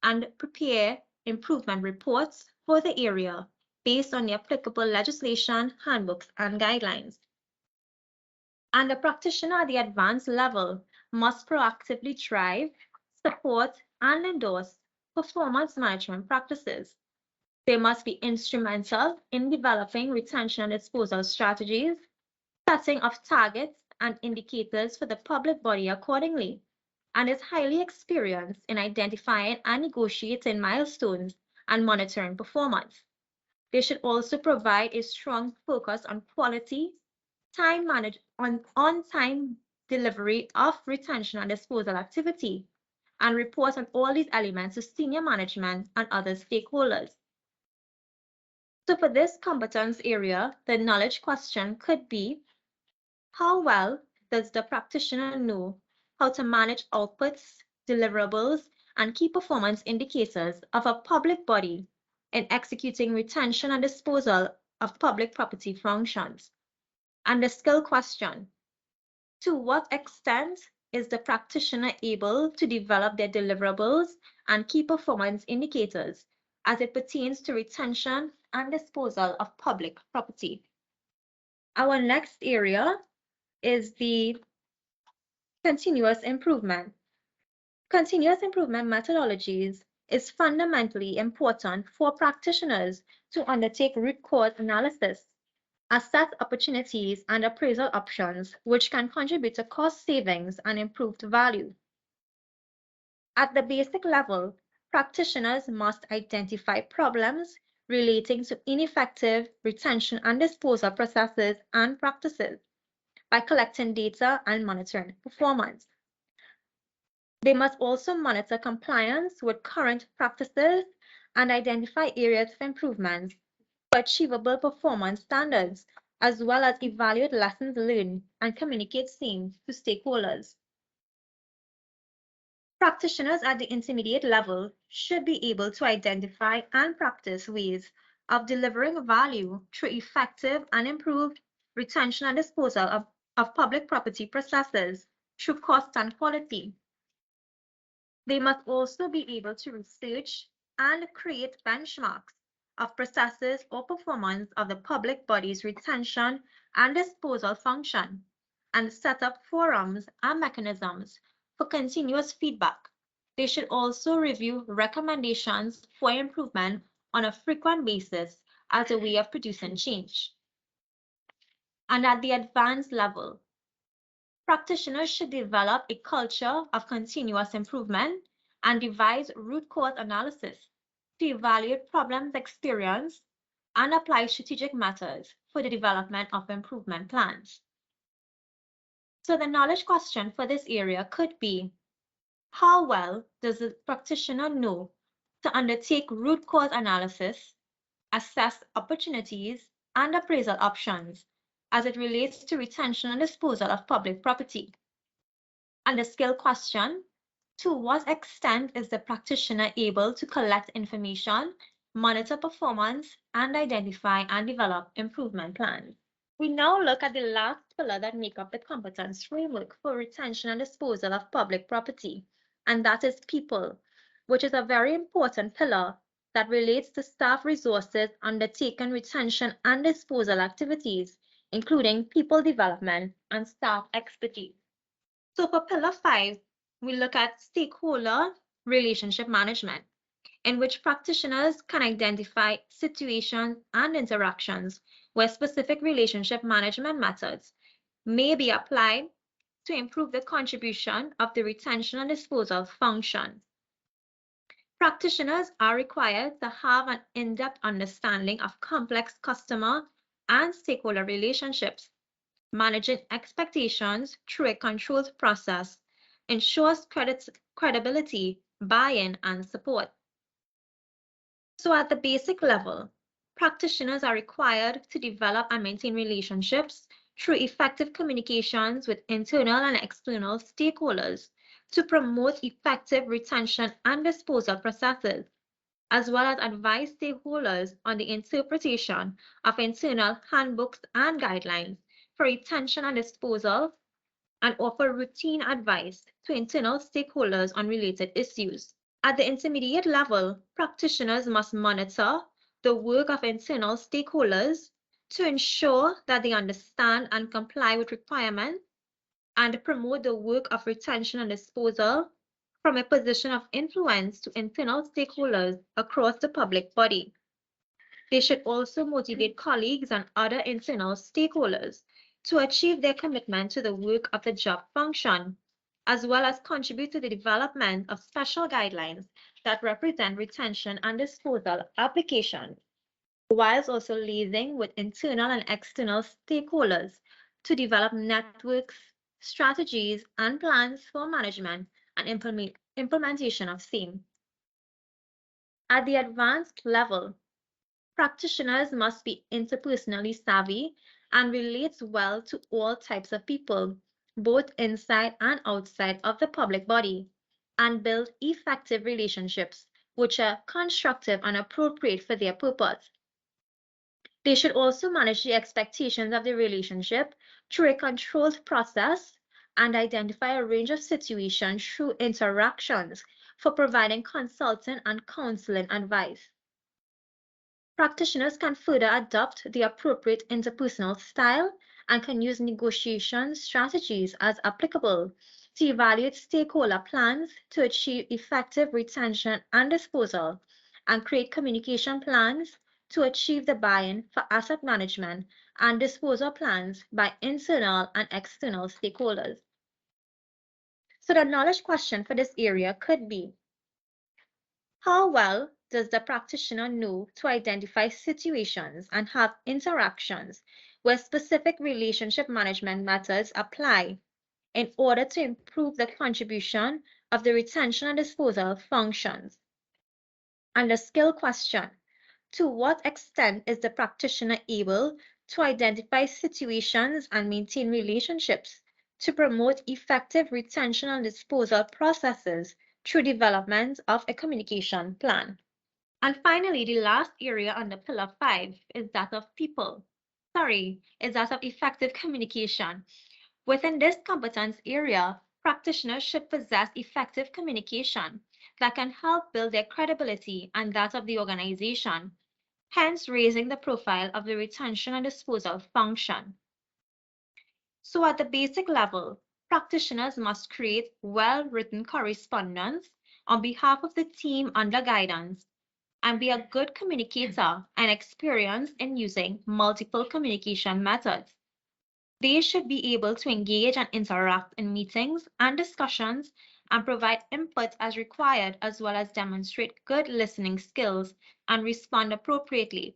and prepare improvement reports for the area based on the applicable legislation, handbooks, and guidelines. And the practitioner at the advanced level must proactively drive, support, and endorse performance management practices. They must be instrumental in developing retention and disposal strategies, setting of targets and indicators for the public body accordingly, and is highly experienced in identifying and negotiating milestones and monitoring performance. They should also provide a strong focus on quality, on-time delivery of retention and disposal activity, and report on all these elements to senior management and other stakeholders. So for this competence area, the knowledge question could be, how well does the practitioner know how to manage outputs, deliverables, and key performance indicators of a public body in executing retention and disposal of public property functions? And the skill question, to what extent is the practitioner able to develop their deliverables and key performance indicators as it pertains to retention and disposal of public property? Our next area is the continuous improvement. Continuous improvement methodologies is fundamentally important for practitioners to undertake root cause analysis, assess opportunities and appraisal options, which can contribute to cost savings and improved value. At the basic level, practitioners must identify problems relating to ineffective retention and disposal processes and practices by collecting data and monitoring performance. They must also monitor compliance with current practices and identify areas of improvement for achievable performance standards, as well as evaluate lessons learned and communicate same to stakeholders. Practitioners at the intermediate level should be able to identify and practice ways of delivering value through effective and improved retention and disposal of public property processes through cost and quality. They must also be able to research and create benchmarks of processes or performance of the public body's retention and disposal function, and set up forums and mechanisms for continuous feedback They should also review recommendations for improvement on a frequent basis as a way of producing change. And at the advanced level, practitioners should develop a culture of continuous improvement and devise root cause analysis to evaluate problems experienced and apply strategic methods for the development of improvement plans. So the knowledge question for this area could be, how well does the practitioner know to undertake root cause analysis, assess opportunities, and appraisal options as it relates to retention and disposal of public property? And the skill question, to what extent is the practitioner able to collect information, monitor performance, and identify and develop improvement plans? We now look at the last pillar that makes up the competence framework for retention and disposal of public property, and that is people, which is a very important pillar that relates to staff resources undertaking retention and disposal activities, including people development and staff expertise. So for pillar 5, we look at stakeholder relationship management, in which practitioners can identify situations and interactions where specific relationship management methods may be applied to improve the contribution of the retention and disposal function. Practitioners are required to have an in-depth understanding of complex customer and stakeholder relationships. Managing expectations through a controlled process ensures credibility, buy-in, and support. So at the basic level, practitioners are required to develop and maintain relationships through effective communications with internal and external stakeholders to promote effective retention and disposal processes, as well as advise stakeholders on the interpretation of internal handbooks and guidelines for retention and disposal, and offer routine advice to internal stakeholders on related issues. At the intermediate level, practitioners must monitor the work of internal stakeholders to ensure that they understand and comply with requirements and promote the work of retention and disposal from a position of influence to internal stakeholders across the public body. They should also motivate colleagues and other internal stakeholders to achieve their commitment to the work of the job function, as well as contribute to the development of special guidelines that represent retention and disposal applications, whilst also liaising with internal and external stakeholders to develop networks, strategies, and plans for management and implementation of same. At the advanced level, practitioners must be interpersonally savvy and relate well to all types of people, both inside and outside of the public body, and build effective relationships which are constructive and appropriate for their purpose. They should also manage the expectations of the relationship through a controlled process and identify a range of situations through interactions for providing consulting and counseling advice. Practitioners can further adopt the appropriate interpersonal style and can use negotiation strategies as applicable to evaluate stakeholder plans to achieve effective retention and disposal, and create communication plans to achieve the buy-in for asset management and disposal plans by internal and external stakeholders. So the knowledge question for this area could be, how well does the practitioner know to identify situations and have interactions where specific relationship management methods apply in order to improve the contribution of the retention and disposal functions? And the skill question, to what extent is the practitioner able to identify situations and maintain relationships to promote effective retention and disposal processes through development of a communication plan? And finally, the last area under pillar 5 is that of people. Is that of effective communication. Within this competence area, practitioners should possess effective communication that can help build their credibility and that of the organization, hence raising the profile of the retention and disposal function. So at the basic level, practitioners must create well-written correspondence on behalf of the team under guidance and be a good communicator and experienced in using multiple communication methods. They should be able to engage and interact in meetings and discussions and provide input as required, as well as demonstrate good listening skills and respond appropriately.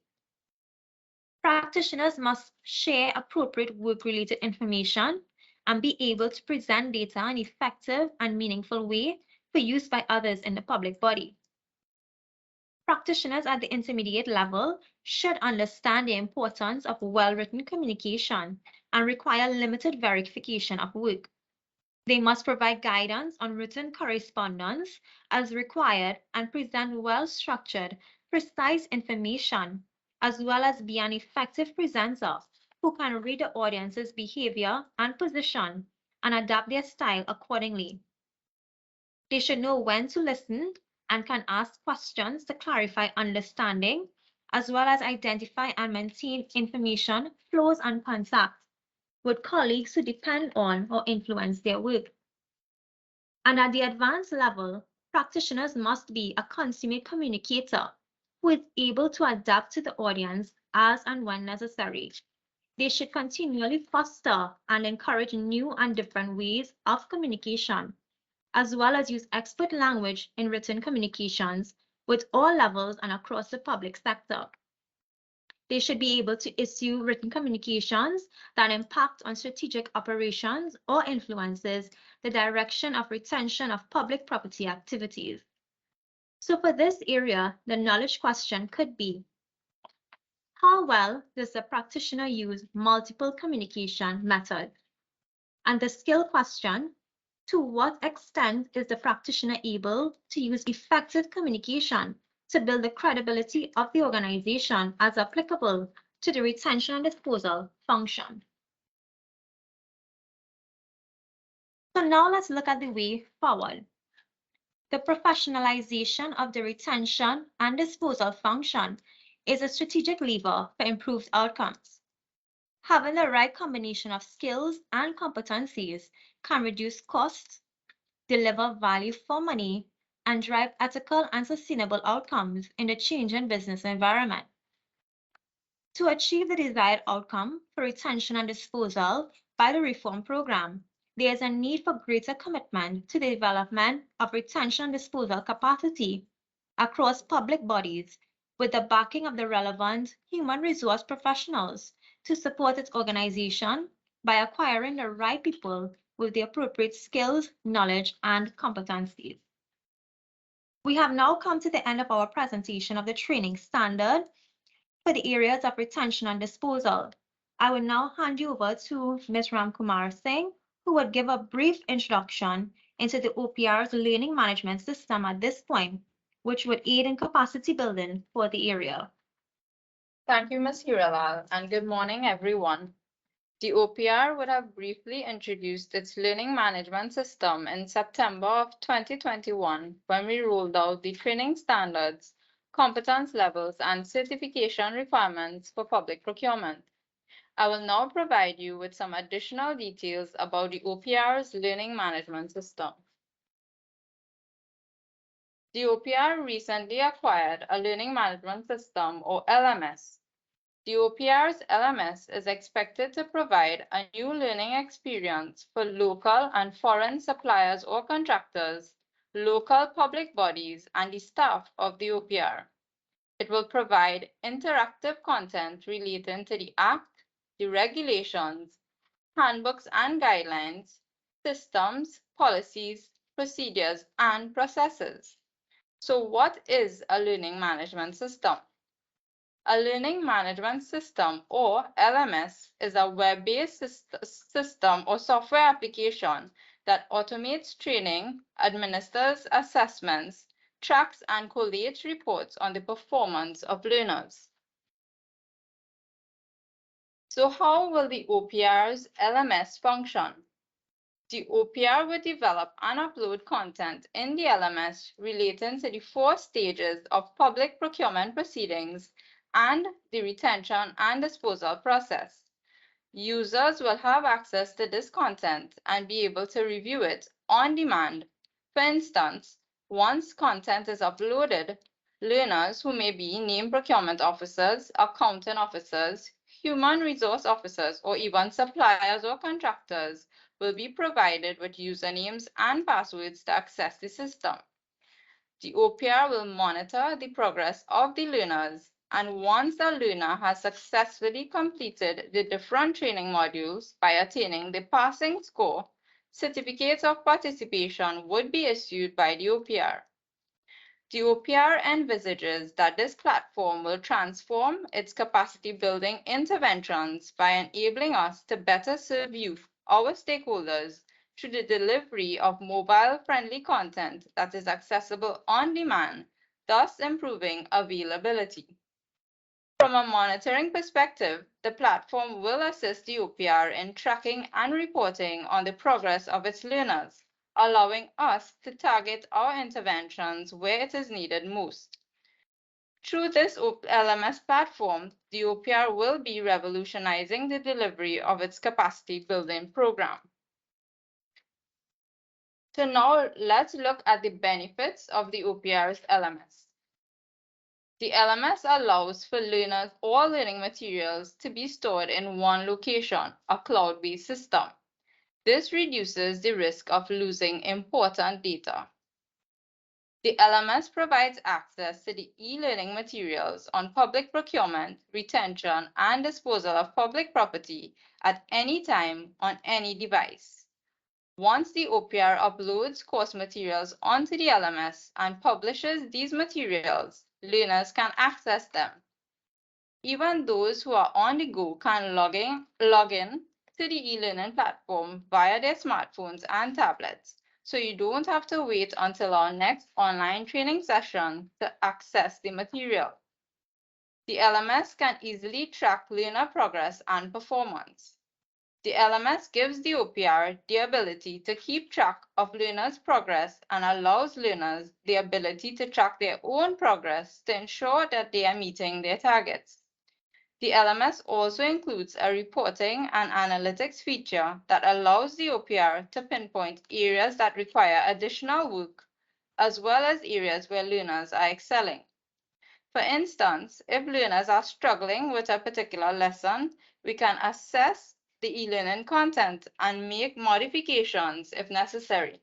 Practitioners must share appropriate work-related information and be able to present data in an effective and meaningful way for use by others in the public body. Practitioners at the intermediate level should understand the importance of well-written communication and require limited verification of work. They must provide guidance on written correspondence as required and present well-structured, precise information, as well as be an effective presenter who can read the audience's behavior and position and adapt their style accordingly. They should know when to listen and can ask questions to clarify understanding, as well as identify and maintain information flows and contact with colleagues who depend on or influence their work. And at the advanced level, practitioners must be a consummate communicator who is able to adapt to the audience as and when necessary. They should continually foster and encourage new and different ways of communication, as well as use expert language in written communications with all levels and across the public sector. They should be able to issue written communications that impact on strategic operations or influences the direction of retention of public property activities. So for this area, the knowledge question could be, how well does the practitioner use multiple communication methods? And the skill question, to what extent is the practitioner able to use effective communication to build the credibility of the organization as applicable to the retention and disposal function? So now let's look at the way forward. The professionalization of the retention and disposal function is a strategic lever for improved outcomes. Having the right combination of skills and competencies can reduce costs, deliver value for money, and drive ethical and sustainable outcomes in the changing business environment. To achieve the desired outcome for retention and disposal by the reform program, there is a need for greater commitment to the development of retention and disposal capacity across public bodies with the backing of the relevant human resource professionals to support its organization by acquiring the right people with the appropriate skills, knowledge, and competencies. We have now come to the end of our presentation of the training standard for the areas of retention and disposal. I will now hand you over to Ms. Ramkumar Singh, who would give a brief introduction into the OPR's learning management system at this point, which would aid in capacity building for the area. Thank you, Ms. Hiralal, and good morning, everyone. The OPR would have briefly introduced its learning management system in September of 2021 when we rolled out the training standards, competence levels, and certification requirements for public procurement. I will now provide you with some additional details about the OPR's learning management system. The OPR recently acquired a learning management system, or LMS. The OPR's LMS is expected to provide a new learning experience for local and foreign suppliers or contractors, local public bodies, and the staff of the OPR. It will provide interactive content relating to the Act, the regulations, handbooks and guidelines, systems, policies, procedures, and processes. So what is a learning management system? A learning management system, or LMS, is a web-based system or software application that automates training, administers assessments, tracks and collates reports on the performance of learners. So how will the OPR's LMS function? The OPR will develop and upload content in the LMS relating to the 4 stages of public procurement proceedings and the retention and disposal process. Users will have access to this content and be able to review it on demand. For instance, Once content is uploaded, learners who may be named procurement officers, accounting officers, human resource officers, or even suppliers or contractors will be provided with usernames and passwords to access the system. The OPR will monitor the progress of the learners, and once a learner has successfully completed the different training modules by attaining the passing score, certificates of participation would be issued by the OPR. The OPR envisages that this platform will transform its capacity building interventions by enabling us to better serve youth, our stakeholders, through the delivery of mobile-friendly content that is accessible on demand, thus improving availability. From a monitoring perspective, the platform will assist the OPR in tracking and reporting on the progress of its learners, allowing us to target our interventions where it is needed most. Through this LMS platform, the OPR will be revolutionizing the delivery of its capacity building program. So now let's look at the benefits of the OPR's LMS. The LMS allows for learners all learning materials to be stored in one location, a cloud-based system. This reduces the risk of losing important data. The LMS provides access to the e-learning materials on public procurement, retention, and disposal of public property at any time on any device. Once the OPR uploads course materials onto the LMS and publishes these materials, learners can access them. Even those who are on the go can log in to the e-learning platform via their smartphones and tablets, so you don't have to wait until our next online training session to access the material. The LMS can easily track learner progress and performance. The LMS gives the OPR the ability to keep track of learners' progress and allows learners the ability to track their own progress to ensure that they are meeting their targets. The LMS also includes a reporting and analytics feature that allows the OPR to pinpoint areas that require additional work, as well as areas where learners are excelling. For instance, if learners are struggling with a particular lesson, we can assess the e-learning content and make modifications if necessary.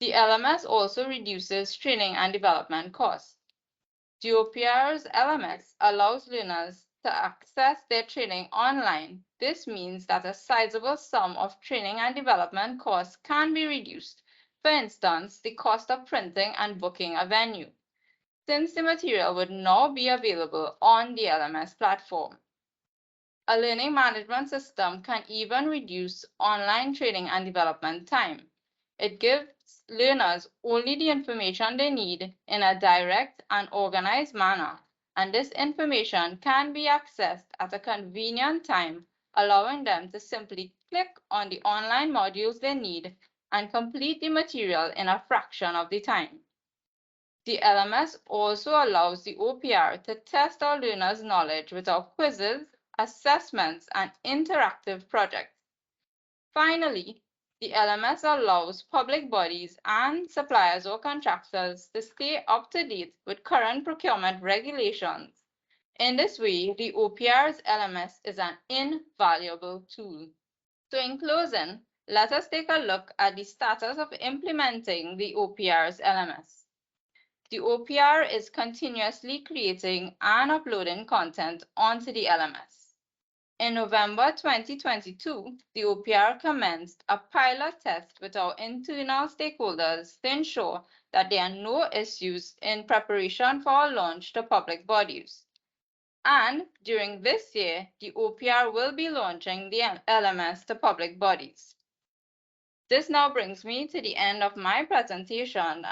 The LMS also reduces training and development costs. The OPR's LMS allows learners to access their training online. This means that a sizable sum of training and development costs can be reduced. For instance, the cost of printing and booking a venue, since the material would now be available on the LMS platform. A learning management system can even reduce online training and development time. It gives learners only the information they need in a direct and organized manner, and this information can be accessed at a convenient time, allowing them to simply click on the online modules they need and complete the material in a fraction of the time. The LMS also allows the OPR to test our learners' knowledge with our quizzes, assessments, and interactive projects. Finally, the LMS allows public bodies and suppliers or contractors to stay up to date with current procurement regulations. In this way, the OPR's LMS is an invaluable tool. So in closing, let us take a look at the status of implementing the OPR's LMS. The OPR is continuously creating and uploading content onto the LMS. In November 2022, the OPR commenced a pilot test with our internal stakeholders to ensure that there are no issues in preparation for our launch to public bodies. And during this year, the OPR will be launching the LMS to public bodies. This now brings me to the end of my presentation.